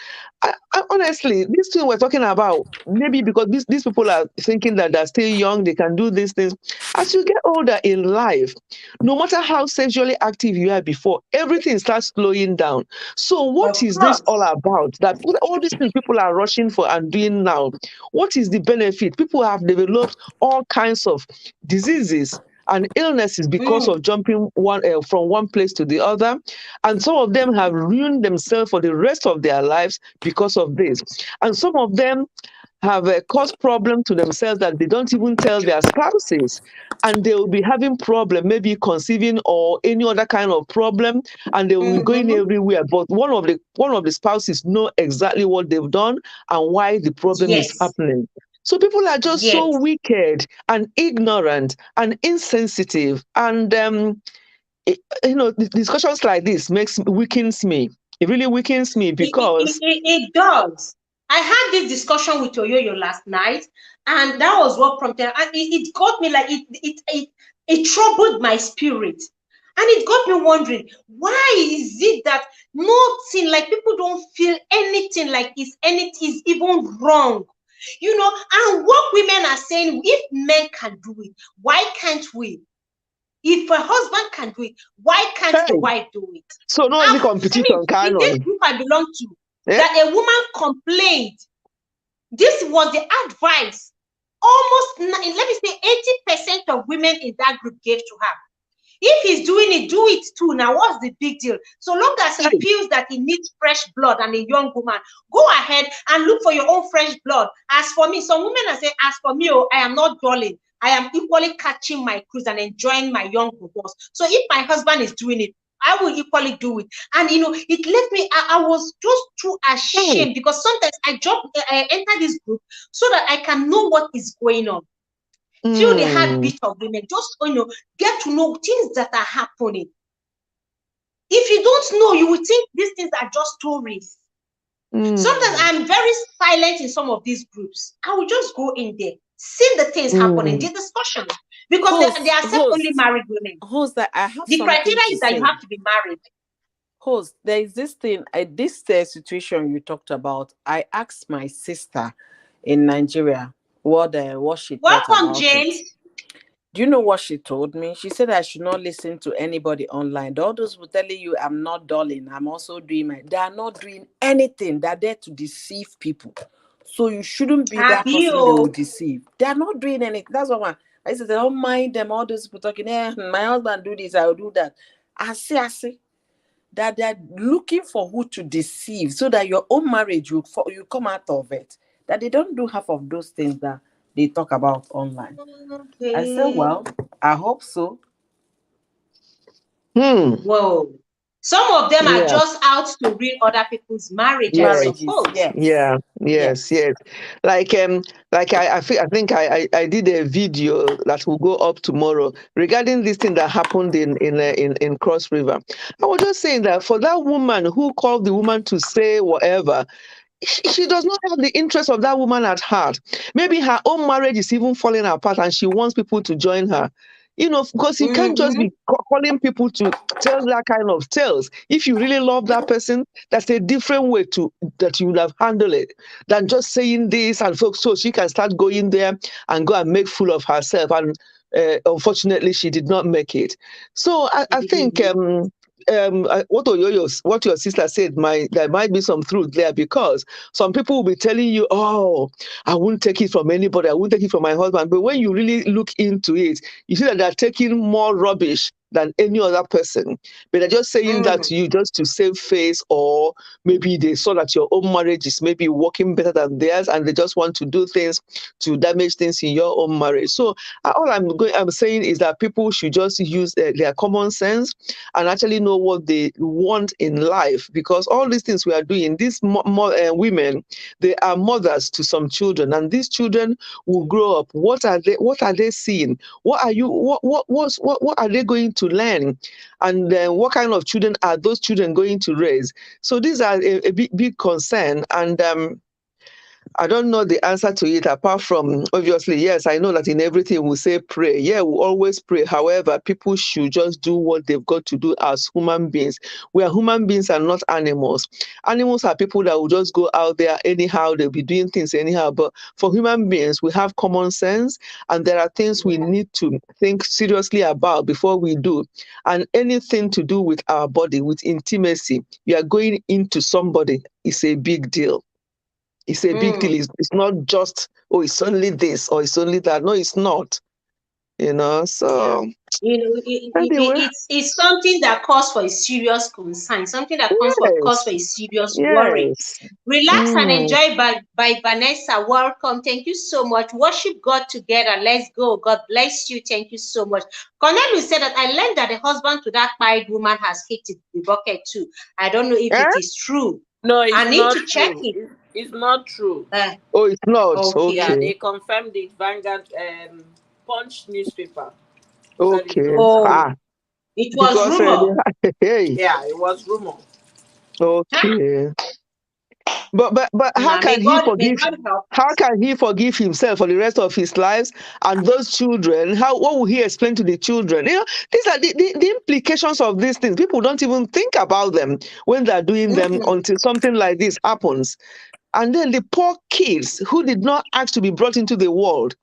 Honestly, this thing we're talking about, maybe because these people are thinking that they're still young, they can do these things. As you get older in life, no matter how sexually active you are before, everything starts slowing down. So what Of is this all course. about? That all these things people are rushing for and doing now, what is the benefit? People have developed all kinds of diseases and illnesses because of jumping from one place to the other, and some of them have ruined themselves for the rest of their lives because of this, and some of them have caused problem to themselves that they don't even tell their spouses, and they will be having problem, maybe conceiving or any other kind of problem, and they will be going everywhere, but one of the spouses know exactly what they've done and why the problem is Yes. happening. So people are just so Yes. wicked and ignorant and insensitive, and discussions like this weakens me. It really weakens me because It does. I had this discussion with Oyoyo last night, and that was what prompted. And it got me like it troubled my spirit, and it got me wondering, why is it that nothing, like people don't feel anything like anything is even wrong, and what women are saying, if men can do it, why can't we? If a husband can do it, why can't the hey, wife do it? so no any I mean, competition in this canon. group I belong to, Eh? that a woman complained. This was the advice. Almost, let me say, 80% of women in that group gave to her. If he's doing it, do it too. Now, what's the big deal? So long as he feels that he needs fresh blood and a young woman, go ahead and look for your own fresh blood. As for me, some women are saying, as for me, I am not dulling. I am equally catching my cruise and enjoying my young boss. So if my husband is doing it, I will equally do it. And it left me, I was just too ashamed, because sometimes I enter this group so that I can know what is going on. Feel the heartbeat of women, just get to know things that are happening. If you don't know, you will think these things are just stories. Sometimes I'm very silent in some of these groups. I will just go in there, see the things happening, the discussion, because they accept only married women. That I have the criteria is that you have to be married. There is this thing, this situation you talked about. I asked my sister in Nigeria what she thought about James. it. Do you know what she told me? She said I should not listen to anybody online. All those who telling you I'm not dulling, I'm also doing they are not doing anything. They're there to deceive people. So you shouldn't be that person they will deceive. They're not doing anything. That's what I said. I don't mind them. All those people talking, my husband do this, I will do that. I see. That they're looking for who to deceive so that your own marriage you come out of it. That they don't do half of those things that they talk about online. Okay. I said, well, I hope so. Whoa. Some of them are Yeah. just out to ruin other people's marriage, I Yes. Marriages, suppose. yes. Yeah, yes, Yes. yes. Like I think I did a video that will go up tomorrow regarding this thing that happened in Cross River. I was just saying that for that woman who called the woman to say whatever, she does not have the interest of that woman at heart. Maybe her own marriage is even falling apart and she wants people to join her. You know, because you can't just Mm-hmm. be calling people to tell that kind of tales. If you really love that person, that's a different way to that you would have handled it than just saying this and folks so she can start going there and go and make fool of herself. And unfortunately, she did not make it. So I think what your sister said, there might be some truth there because some people will be telling you, oh, I won't take it from anybody, I won't take it from my husband. But when you really look into it, you see that they're taking more rubbish than any other person. But they're just saying that Mm. to you just to save face, or maybe they saw that your own marriage is maybe working better than theirs and they just want to do things to damage things in your own marriage. So all I'm saying is that people should just use their common sense and actually know what they want in life, because all these things we are doing, these women, they are mothers to some children, and these children will grow up. What are they seeing? What are they going to learn? And then what kind of children are those children going to raise? So these are a big concern. And I don't know the answer to it apart from, obviously, yes, I know that in everything we say pray. Yeah, we always pray. However, people should just do what they've got to do as human beings. We are human beings and not animals. Animals are people that will just go out there anyhow. They'll be doing things anyhow. But for human beings, we have common sense, and there are things we Yeah. need to think seriously about before we do. And anything to do with our body, with intimacy, you are going into somebody, is a big deal. It's a big deal. Mm. It's not just, oh, it's only this or it's only that. No, it's not. You know. Yeah. So You know, anyway, it's something that calls for a serious concern, something that calls yes, for a serious worry. yes. Relax and Mm. enjoy by Vanessa. Welcome. Thank you so much. Worship God together. Let's go. God bless you. Thank you so much. Cornelius said that I learned that the husband to that married woman has kicked the bucket too. I don't know if Eh? it is true. No, it's I need not to check true. it. It's not true. Oh, it's not. Okay. Yeah, Okay. they confirmed it. Vanguard Punch newspaper said it Okay. was Oh, true. Ah, it was because rumor. hey. Yeah, it was rumor. Huh? Okay. But how Nah, can may he God forgive? help How us. can he forgive himself for the rest of his lives and those children? What will he explain to the children? You know, these are the implications of these things. People don't even think about them when they're doing them Mm-mm. until something like this happens. And then the poor kids who did not ask to be brought into the world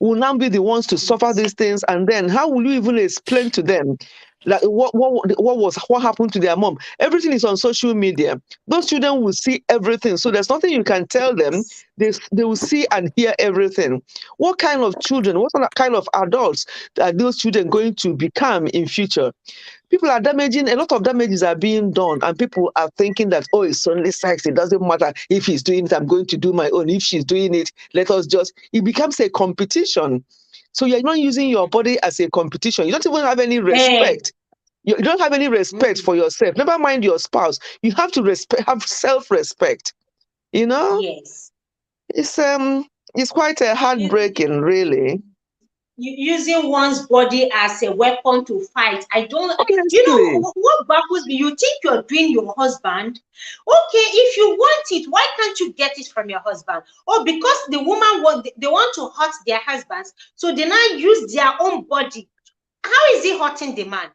will now be the ones to suffer Yes. these things. And then how will you even explain to them that what happened to their mom? Everything is on social media. Those children will see everything. So there's nothing you can tell them. They will see and hear everything. What kind of children, what kind of adults are those children going to become in future? People are damaging, a lot of damages are being done, and people are thinking that, oh, it's only sex, it doesn't matter if he's doing it, I'm going to do my own. If she's doing it, let us just, it becomes a competition. So you're not using your body as a competition. You don't even have any Hey. respect. You don't have any respect Mm. for yourself. Never mind your spouse. You have to have self-respect. You know, Yes. it's it's quite a heartbreaking, really. Using one's body as a weapon to fight. I don't, you Honestly, know, what baffles me, you think you're doing your husband. Okay, if you want it, why can't you get it from your husband? Oh, because the woman they want to hurt their husbands, so they now use their own body. How is it hurting the man?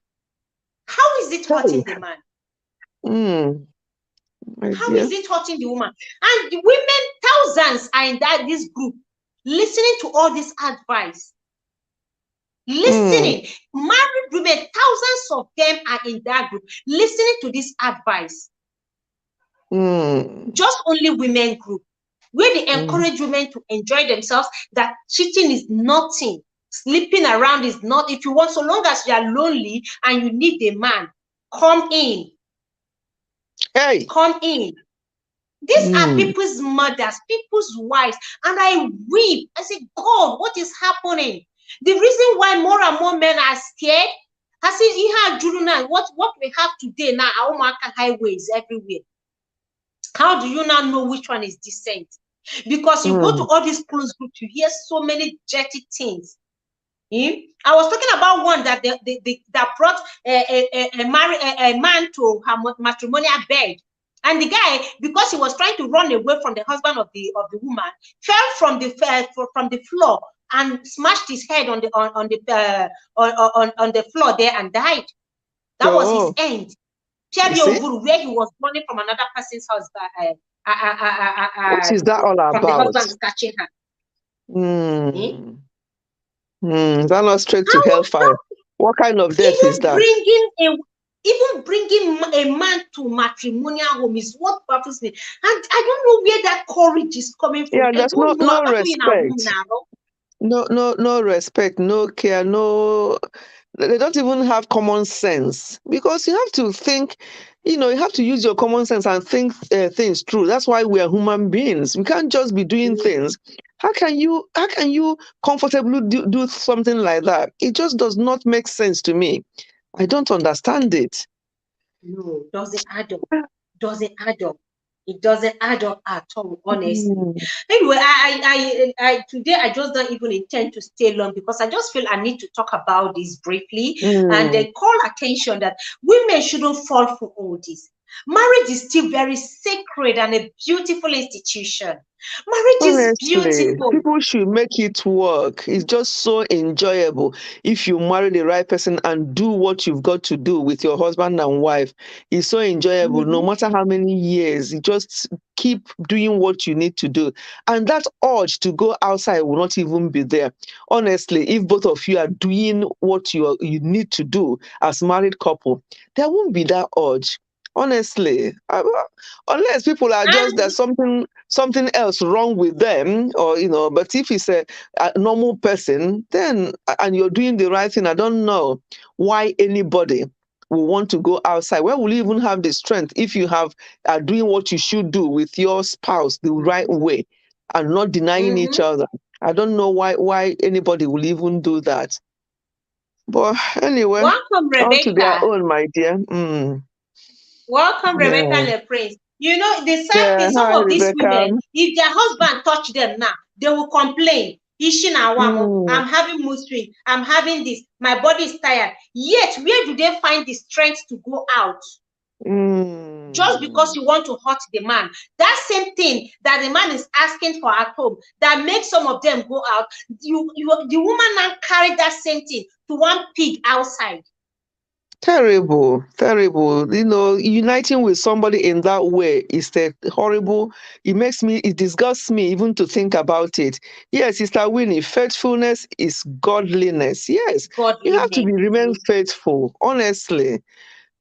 How is it hurting hey, the man? my How dear. is it hurting the woman? And the women, thousands are in this group, listening to all this advice. Mm, Listening, married women, thousands of them are in that group, listening to this advice. mm, Just only women group, where they mm. encourage women to enjoy themselves, that cheating is nothing, sleeping around is not. If you want, so long as you are lonely and you need a man, come in. Hey. Come in. These are Mm, people's mothers, people's wives, and I weep. I say, God, what is happening? The reason why more and more men are scared Has he had now? What we have today now, our market highways everywhere. How do you now know which one is decent? Because you go to all these close groups, you hear so many dirty things. I was talking about one that that brought a man to her matrimonial bed, and the guy, because he was trying to run away from the husband of the woman, fell from the floor and smashed his head on the floor there and died. That was his end. Where he was running from another person's husband. What is that all about? From the husband catching her. Is that not straight to hellfire? What kind of death is that? Even bringing a man to matrimonial home is what baffles me. And I don't know where that courage is coming from. Yeah, there's no respect. No respect, no care, no. They don't even have common sense, because you have to think, you have to use your common sense and think things through. That's why we are human beings. We can't just be doing things. How can you comfortably do something like that? It just does not make sense to me. I don't understand it. No, doesn't add up. It doesn't add up at all, honestly. Anyway, I today I just don't even intend to stay long, because I just feel I need to talk about this briefly and then call attention that women shouldn't fall for all this. Marriage is still very sacred and a beautiful institution. Marriage is beautiful. People should make it work. It's just so enjoyable if you marry the right person and do what you've got to do with your husband and wife. It's so enjoyable, no matter how many years. You just keep doing what you need to do. And that urge to go outside will not even be there. Honestly, if both of you are doing what you need to do as married couple, there won't be that urge. Honestly, unless people are just there's something else wrong with them, or but if it's a normal person, then and you're doing the right thing, I don't know why anybody will want to go outside. Where will you even have the strength if you are doing what you should do with your spouse the right way and not denying each other? I don't know why anybody will even do that. But anyway, welcome, Rebecca. On to their own, my dear. Welcome, Rebecca and the Prince. The sad thing, some of these women, if their husband touch them now, they will complain. I'm having mood swing. I'm having this. My body is tired. Yet, where do they find the strength to go out? Just because you want to hurt the man. That same thing that the man is asking for at home, that makes some of them go out. The woman now carry that same thing to one pig outside. Terrible. Uniting with somebody in that way is horrible. It disgusts me even to think about it. Yes, Sister Winnie, faithfulness is godliness. Yes, you have to remain faithful, honestly.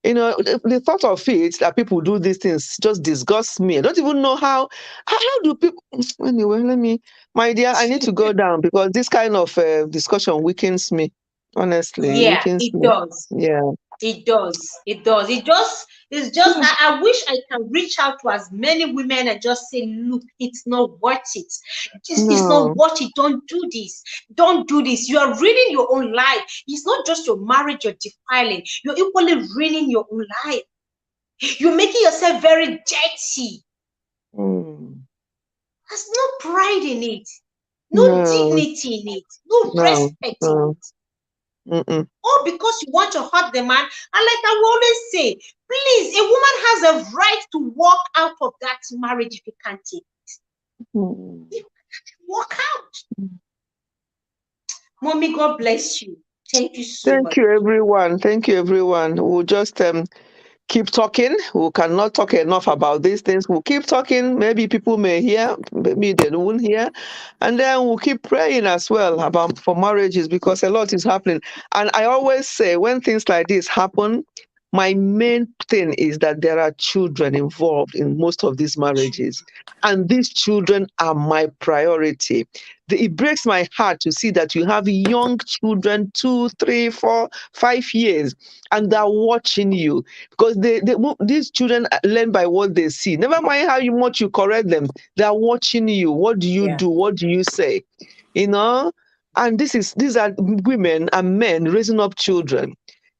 The thought of it that people do these things just disgusts me. I don't even know how do people. Anyway, my dear, I need to go down, because this kind of discussion weakens me. Honestly, yeah, it does. Yeah. It does. It's just I wish I can reach out to as many women and just say, look, it's not worth it. It's not worth it. Don't do this. Don't do this. You are ruining your own life. It's not just your marriage you're defiling. You're equally ruining your own life. You're making yourself very dirty. There's no pride in it. No dignity in it. No respect in it. All because you want to hurt the man. And like I will always say, please, a woman has a right to walk out of that marriage if you can't take it. Walk out. Mommy, God bless you. Thank you so much. Thank you, everyone. We'll just keep talking. We cannot talk enough about these things. We'll keep talking. Maybe people may hear, maybe they won't hear. And then we'll keep praying as well for marriages, because a lot is happening. And I always say, when things like this happen, my main thing is that there are children involved in most of these marriages. And these children are my priority. It breaks my heart to see that you have young children, 2, 3, 4, 5 years, and they're watching you, because these children learn by what they see. Never mind how much you correct them, they're watching you. What do you do? What do you say? And these are women and men raising up children.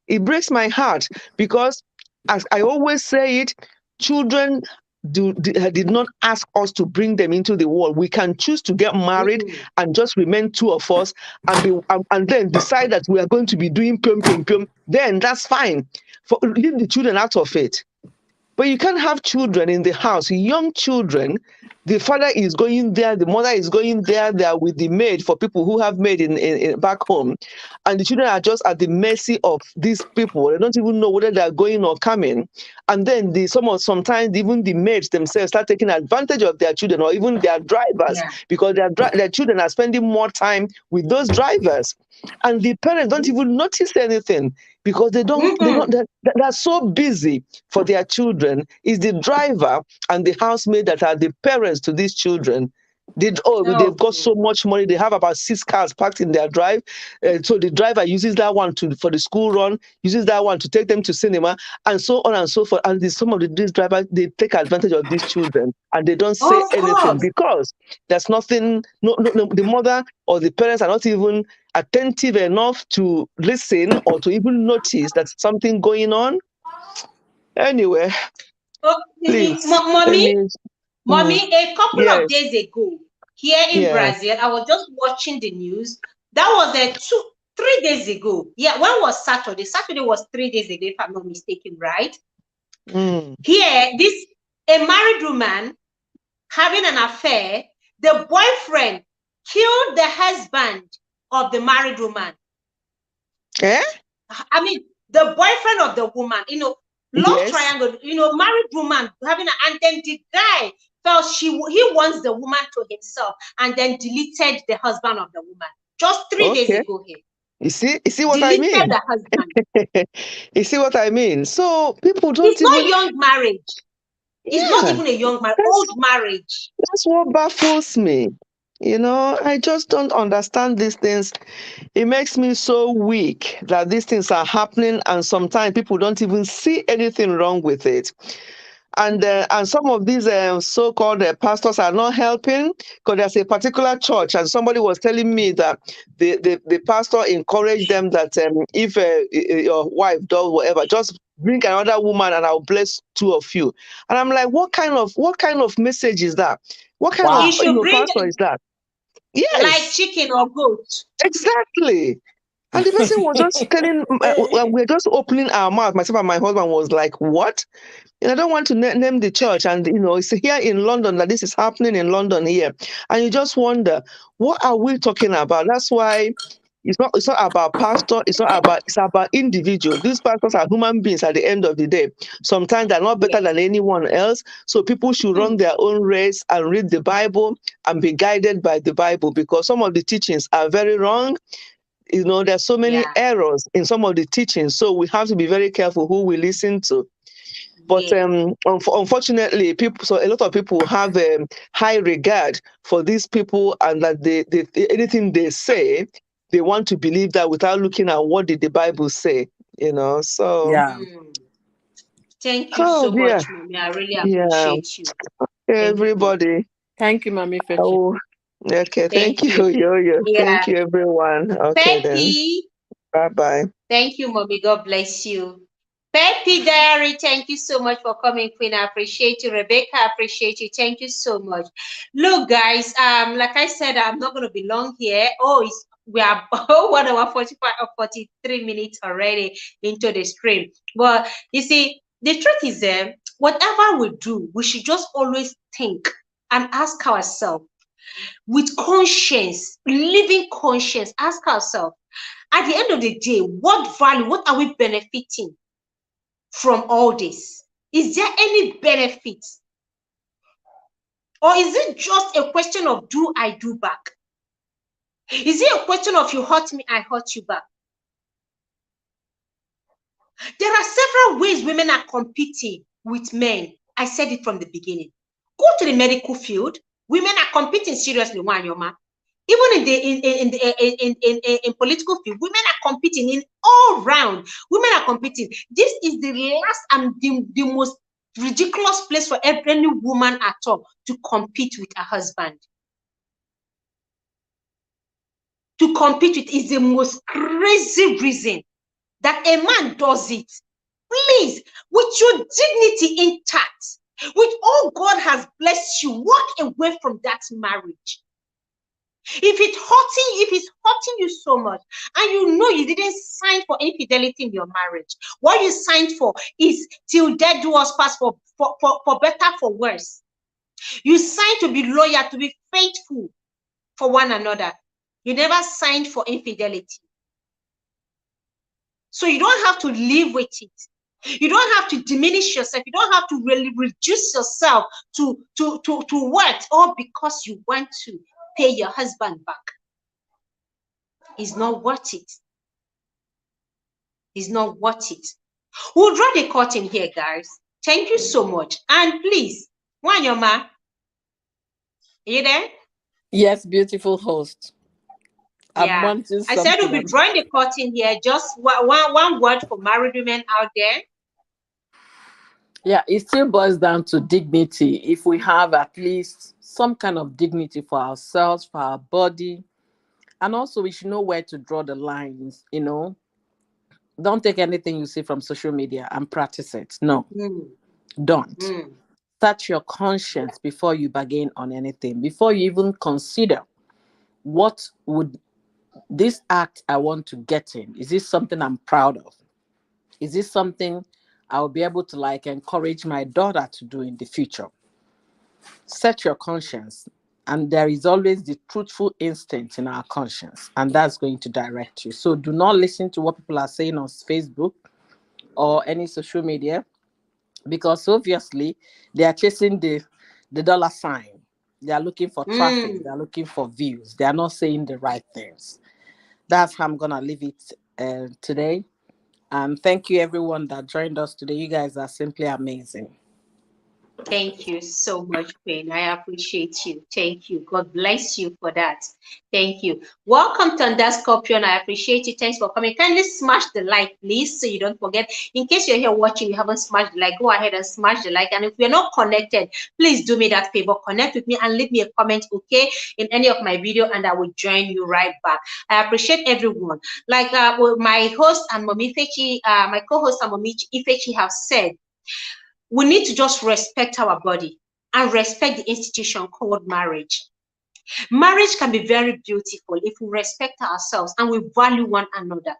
It breaks my heart because, as I always say it, children did not ask us to bring them into the world. We can choose to get married and just remain two of us and and then decide that we are going to be doing pium pium pium. Then that's fine. Leave the children out of it. But you can't have children in the house, young children. The father is going there, the mother is going there, they are with the maid for people who have maid in back home. And the children are just at the mercy of these people. They don't even know whether they are going or coming. And then sometimes even the maids themselves start taking advantage of their children or even their drivers because their children are spending more time with those drivers. And the parents don't even notice anything because they're so busy for their children. Is the driver and the housemaid that are the parents to these children. They've got so much money. They have about 6 cars parked in their drive. So the driver uses that one for the school run, uses that one to take them to cinema, and so on and so forth. And some of these drivers, they take advantage of these children and they don't say anything because there's nothing, the mother or the parents are not even attentive enough to listen or to even notice that something going on. Anyway, please, Mommy, a couple of yes. days ago, here in Brazil, I was just watching the news. That was 3 days ago. Yeah, when was Saturday? Saturday was 3 days ago, if I'm not mistaken, right? Here, a married woman having an affair, the boyfriend killed the husband of the married woman. I mean, the boyfriend of the woman, love triangle, married woman having and then the guy felt he wants the woman to himself and then deleted the husband of the woman just 3 days ago here. You see what I mean? The husband. You see what I mean? So people don't It's not young marriage. It's not even a young marriage, old marriage. That's what baffles me. I just don't understand these things. It makes me so weak that these things are happening, and sometimes people don't even see anything wrong with it. And some of these so-called pastors are not helping because there's a particular church, and somebody was telling me that the pastor encouraged them that if your wife does whatever, just bring another woman and I'll bless 2 of you. And I'm like, what kind of message is that? What kind of pastor is that? Yes. Like chicken or goat. Exactly. And the person was just telling, we're just opening our mouth. Myself and my husband was like, what? I don't want to name the church. And, it's here in London that this is happening in London here. And you just wonder, what are we talking about? That's why it's not about pastor. It's about individual. These pastors are human beings at the end of the day. Sometimes they're not better than anyone else. So people should run their own race and read the Bible and be guided by the Bible, because some of the teachings are very wrong. There's so many errors in some of the teachings. So we have to be very careful who we listen to. But unfortunately, a lot of people have high regard for these people, and that they anything they say, they want to believe that without looking at what did the Bible say. So Thank you so much, Mommy. I really appreciate you. Everybody. Thank you, Mommy. Okay, thank you, Yo-Yo. Yeah. Thank you, everyone. Okay, Peppy. Then. Bye-bye. Thank you, Mommy. God bless you. Peppy Diary, thank you so much for coming, Queen. I appreciate you. Rebecca, I appreciate you. Thank you so much. Look, guys, like I said, I'm not going to be long here. We are 1 hour 45 or 43 minutes already into the stream. But you see, the truth is that whatever we do, we should just always think and ask ourselves with conscience, living conscience, ask ourselves, at the end of the day, what value, what are we benefiting from all this? Is there any benefit? Or is it just a question of do I do back? Is it a question of you hurt me, I hurt you back? There are several ways women are competing with men. I said it from the beginning. Go to the medical field. Women are competing seriously, Wanyoma. Even in political field, women are competing in all round. Women are competing. This is the last and the most ridiculous place for any woman at all to compete with her husband. To compete with is the most crazy reason that a man does it, please, with your dignity intact, with all God has blessed you, walk away from that marriage. If it's hurting you so much, and you know you didn't sign for infidelity in your marriage, what you signed for is till death do us pass, for better, for worse. You signed to be loyal, to be faithful for one another. You never signed for infidelity. So you don't have to live with it. You don't have to diminish yourself. You don't have to really reduce yourself to what? All because you want to pay your husband back. It's not worth it. It's not worth it. We'll draw the curtain here, guys. Thank you so much. And please, Wanyoma, are you there? Yes, beautiful host. Yeah, I said we'll be drawing the curtain here. Just one word for married women out there. Yeah, it still boils down to dignity. If we have at least some kind of dignity for ourselves, for our body, and also we should know where to draw the lines, you know. Don't take anything you see from social media and practice it. No, don't. Search your conscience before you bargain on anything, before you even consider what would this act I want to get in. Is this something I'm proud of? Is this something I'll be able to like encourage my daughter to do in the future? Set your conscience, and there is always the truthful instinct in our conscience, and that's going to direct you. So do not listen to what people are saying on Facebook or any social media, because obviously they are chasing the dollar sign. They are looking for traffic. They are looking for views. They are not saying the right things. That's how I'm gonna leave it today. And thank you everyone that joined us today. You guys are simply amazing. Thank you so much, Queen. I appreciate you. Thank you. God bless you for that. Thank you. Welcome to Under Scorpion. I appreciate you. Thanks for coming. Kindly smash the like, please, so you don't forget. In case you're here watching, you haven't smashed the like, go ahead and smash the like. And if you're not connected, please do me that favor. Connect with me and leave me a comment, okay, in any of my video, and I will join you right back. I appreciate everyone. Like my host and Mommy Ifechi, my co-host and Mommy Ifechi have said, we need to just respect our body and respect the institution called marriage. Marriage can be very beautiful if we respect ourselves and we value one another.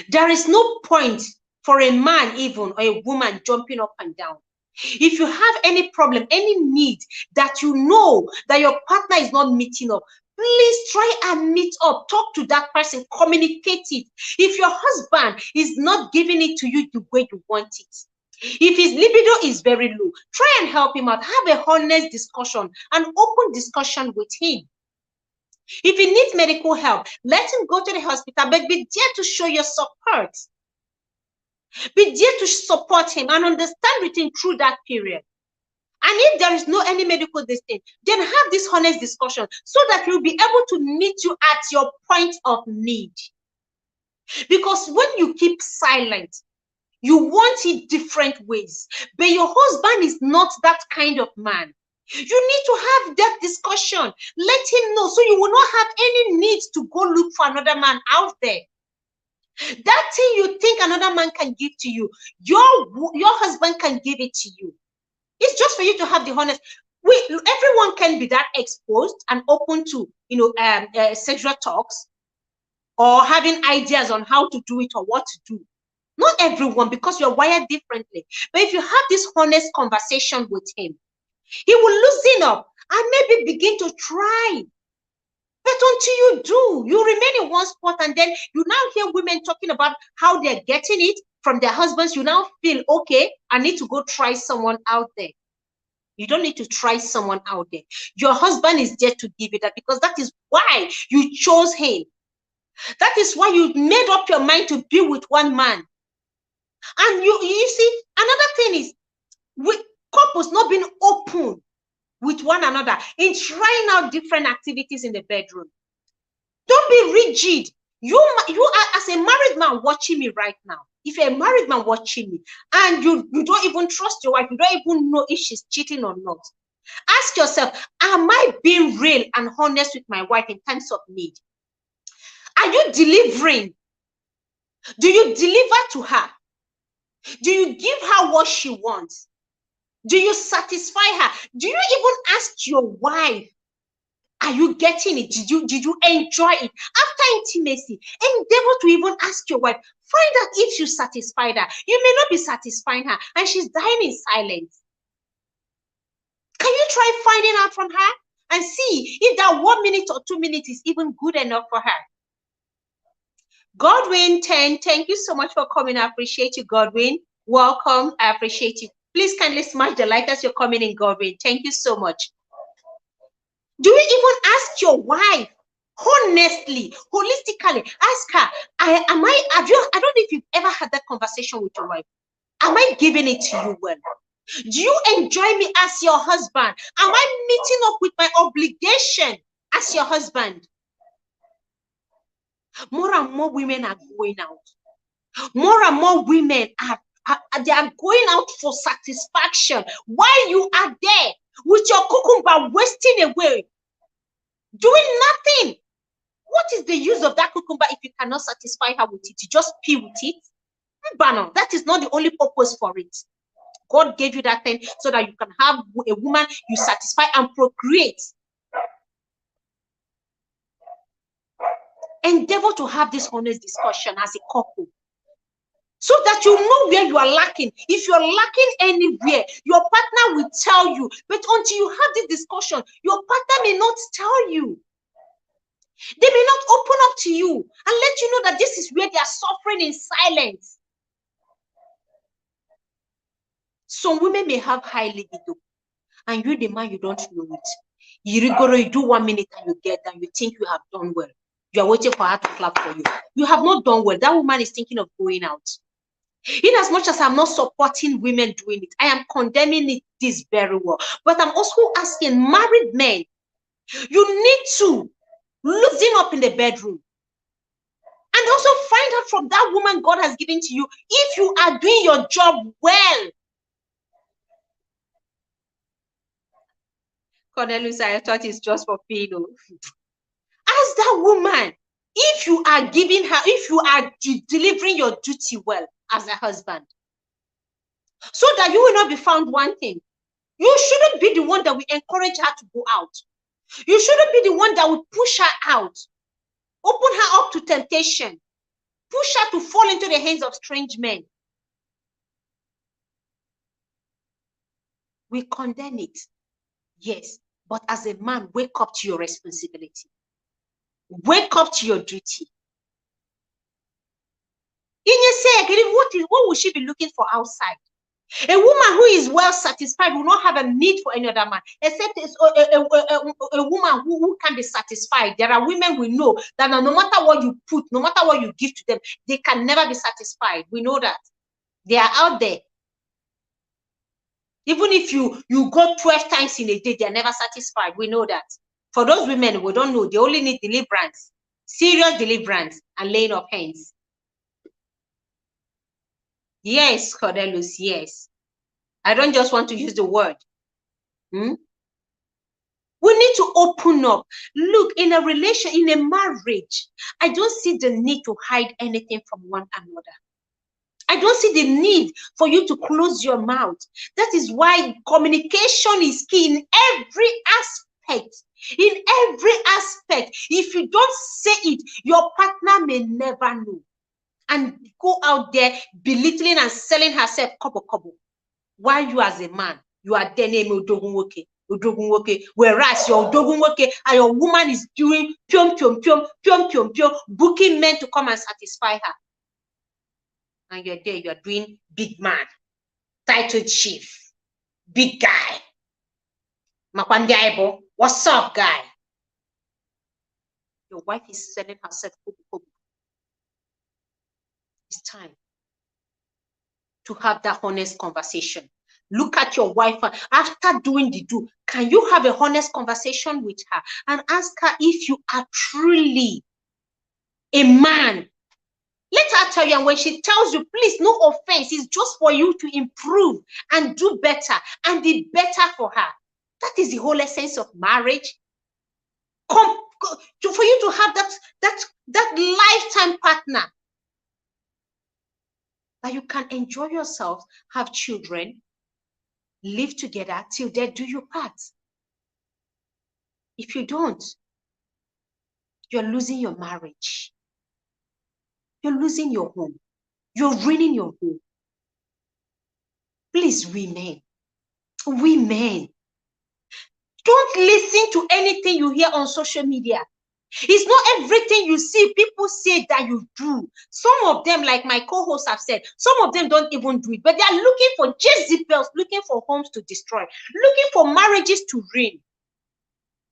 There is no point for a man even or a woman jumping up and down. If you have any problem, any need that you know that your partner is not meeting up, please try and meet up. Talk to that person, communicate it. If your husband is not giving it to you the way you want it, if his libido is very low, try and help him out. Have a honest discussion, an open discussion with him. If he needs medical help, let him go to the hospital, but be there to show your support. Be there to support him and understand with him through that period. And if there is no any medical distance, then have this honest discussion so that he'll be able to meet you at your point of need. Because when you keep silent, you want it different ways, but your husband is not that kind of man. You need to have that discussion. Let him know so you will not have any need to go look for another man out there. That thing you think another man can give to you, your husband can give it to you. It's just for you to have the honest. Everyone can be that exposed and open to, sexual talks or having ideas on how to do it or what to do. Not everyone, because you're wired differently. But if you have this honest conversation with him, he will loosen up and maybe begin to try. But until you do, you remain in one spot, and then you now hear women talking about how they're getting it from their husbands. You now feel, okay, I need to go try someone out there. You don't need to try someone out there. Your husband is there to give you that, because that is why you chose him. That is why you made up your mind to be with one man. And you see, another thing is, with couples not being open with one another in trying out different activities in the bedroom. Don't be rigid. You are, as a married man watching me right now, if you're a married man watching me and you don't even trust your wife, you don't even know if she's cheating or not, ask yourself, am I being real and honest with my wife in times of need? Are you delivering Do you deliver to her? Do you give her what she wants? Do you satisfy her? Do you even ask your wife, are you getting it? Did you enjoy it? After intimacy, endeavor to even ask your wife, find out if you satisfied her. You may not be satisfying her and she's dying in silence. Can you try finding out from her and see if that 1 minute or 2 minutes is even good enough for her? Godwin 10, thank you so much for coming. I appreciate you, Godwin. Welcome. I appreciate you. Please kindly smash the like as you're coming in, Godwin. Thank you so much. Do you even ask your wife honestly, holistically? Ask her, I don't know if you've ever had that conversation with your wife. Am I giving it to you well? Do you enjoy me as your husband? Am I meeting up with my obligation as your husband? More and more women are going out. More and more women they are going out for satisfaction while you are there with your cucumber wasting away, doing nothing. What is the use of that cucumber if you cannot satisfy her with it? You just peel with it? That is not the only purpose for it. God gave you that thing so that you can have a woman you satisfy and procreate. Endeavor to have this honest discussion as a couple, so that you know where you are lacking. If you're lacking anywhere, your partner will tell you. But until you have this discussion, your partner may not tell you. They may not open up to you and let you know that this is where they are suffering in silence. Some women may have high libido, and you, the man, you don't know it. You do 1 minute and you get and you think you have done well. You are waiting for her to clap for you. You have not done well. That woman is thinking of going out. In as much as I'm not supporting women doing it, I am condemning this very well. But I'm also asking married men, you need to loosen up in the bedroom and also find out from that woman God has given to you if you are doing your job well. Cornelius, I thought it's just for Pino. Ask that woman if you are giving her, if you are delivering your duty well as a husband, so that you will not be found wanting. You shouldn't be the one that will encourage her to go out. You shouldn't be the one that will push her out, open her up to temptation, push her to fall into the hands of strange men. We condemn it, yes, but as a man, wake up to your responsibility. Wake up to your duty. What will she be looking for outside? A woman who is well satisfied will not have a need for any other man, except a woman who can be satisfied. There are women we know that no matter what you put, no matter what you give to them, they can never be satisfied. We know that. They are out there. Even if you go 12 times in a day, they are never satisfied. We know that. For those women, we don't know. They only need deliverance, serious deliverance, and laying of hands. Yes, Cornelius, yes. I don't just want to use the word. We need to open up. Look, in a relation, in a marriage, I don't see the need to hide anything from one another. I don't see the need for you to close your mouth. That is why communication is key in every aspect. In every aspect. If you don't say it, your partner may never know. And go out there belittling and selling herself kobo. While you as a man, you are there name Odogunwoke, whereas your Odogunwoke and your woman is doing pium, booking men to come and satisfy her. And you're there, you're doing big man, title chief, big guy. Makwandiaibo, what's up, guy? Your wife is selling herself kobo. It's time to have that honest conversation. Look at your wife after doing the do. Can you have a honest conversation with her and ask her if you are truly a man? Let her tell you, and when she tells you, please, no offense, it's just for you to improve and do better and be better for her. That is the whole essence of marriage. For you to have that lifetime partner. that you can enjoy yourself, have children, live together till death do you part. If you don't, you're losing your marriage. You're losing your home. You're ruining your home. Please, women, don't listen to anything you hear on social media. It's not everything you see people say that you do. Some of them, like my co-hosts have said, some of them don't even do it, but they are looking for Jezebels, looking for homes to destroy, looking for marriages to ruin.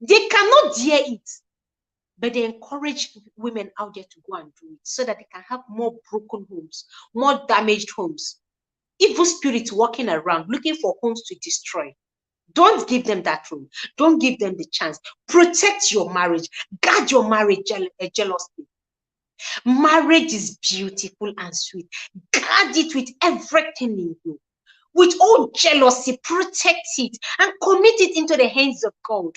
They cannot dare it, but they encourage women out there to go and do it so that they can have more broken homes, more damaged homes. Evil spirits walking around looking for homes to destroy. Don't give them that room. Don't give them the chance. Protect your marriage. Guard your marriage jealously. Marriage is beautiful and sweet. Guard it with everything in you. With all jealousy, protect it and commit it into the hands of God.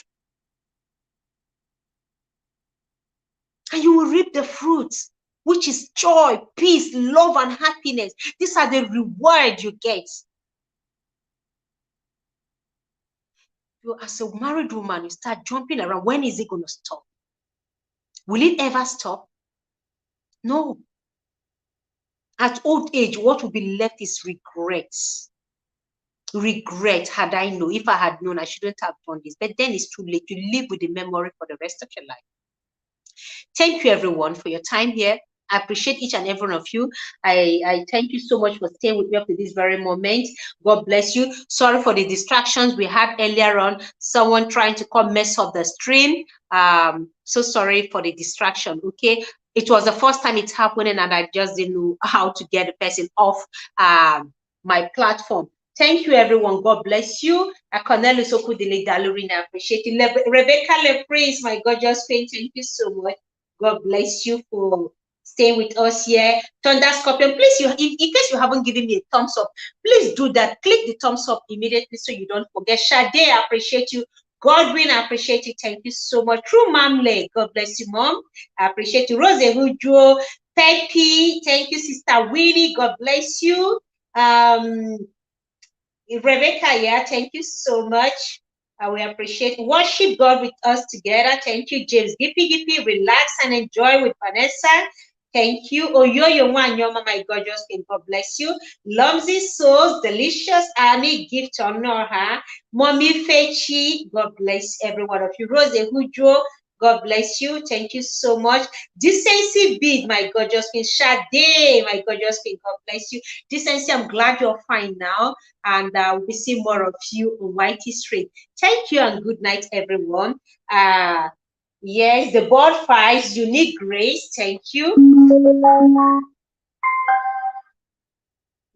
And you will reap the fruits, which is joy, peace, love, and happiness. These are the reward you get. You, as a married woman, you start jumping around. When is it going to stop? Will it ever stop? No. At old age, what will be left is regrets. Regret. Had I known, if I had known, I shouldn't have done this. But then it's too late. You live with the memory for the rest of your life. Thank you, everyone, for your time here. I appreciate each and every one of you. I thank you so much for staying with me up to this very moment. God bless you. Sorry for the distractions we had earlier on. Someone trying to come mess up the stream. So sorry for the distraction. Okay. It was the first time it's happening and I just didn't know how to get the person off my platform. Thank you, everyone. God bless you. Cornelius Okudile Dalurina, I appreciate you. Rebecca LePrince, my gorgeous queen, thank you so much. God bless you for staying with us here. Thunder Scorpion, please, in case you haven't given me a thumbs up, please do that. Click the thumbs up immediately so you don't forget. Sade, I appreciate you. Godwin, I appreciate you. Thank you so much. True Mamle, God bless you, Mom. I appreciate you. Rose Hujo, Peppy, thank you, Sister Winnie. God bless you. Rebecca, yeah, thank you so much. We appreciate worship God with us together. Thank you, James. Gippy, relax and enjoy with Vanessa. Thank you. Oyoyo Wanyoma, my gorgeous king. God bless you. Lumsy Souls, Delicious Annie, gift to honor her. Mommy Fechi, God bless every one of you. Rose Hujo, God bless you. Thank you so much. Decency Beat, my gorgeous king. Sade, my gorgeous king. God bless you. Decency, I'm glad you're fine now. And we'll be seeing more of you on Whitey Street. Thank you and good night, everyone. Yes, the board fights, you need grace. Thank you.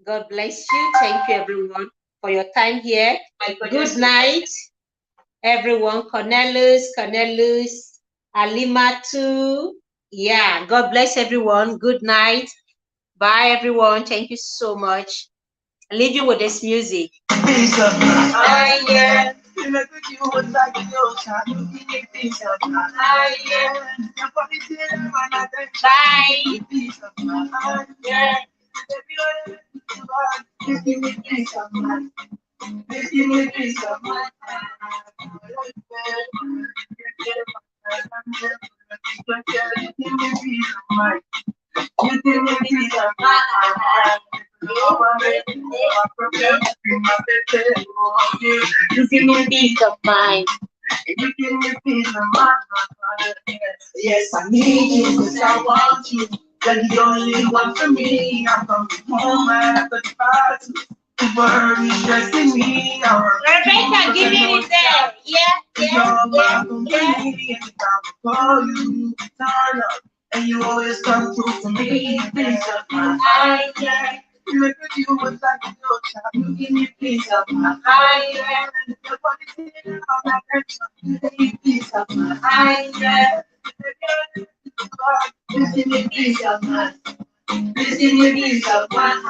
God bless you. Thank you, everyone, for your time here. Good night, everyone. Cornelius, Alimatu. Yeah, God bless everyone. Good night. Bye, everyone. Thank you so much. I'll leave you with this music. You give me peace of mind. You give me peace of mind. Yes, I need you because I want you. You're the only one for me. I'm coming home after the party. The world is stressing me out. Rebecca, give me it there. Yeah. Call you, turn up, and you always come through for me. Peace of mind. You look at you with like a little child. You give me peace of mind. Your body's in all that action. You give me peace of mind. You give me peace of mind. You give me peace of mind.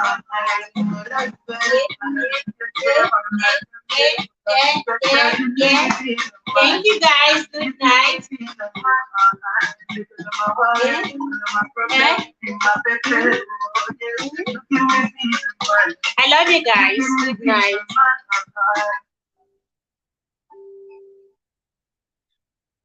Thank you guys. Good night. I love you guys. Good night.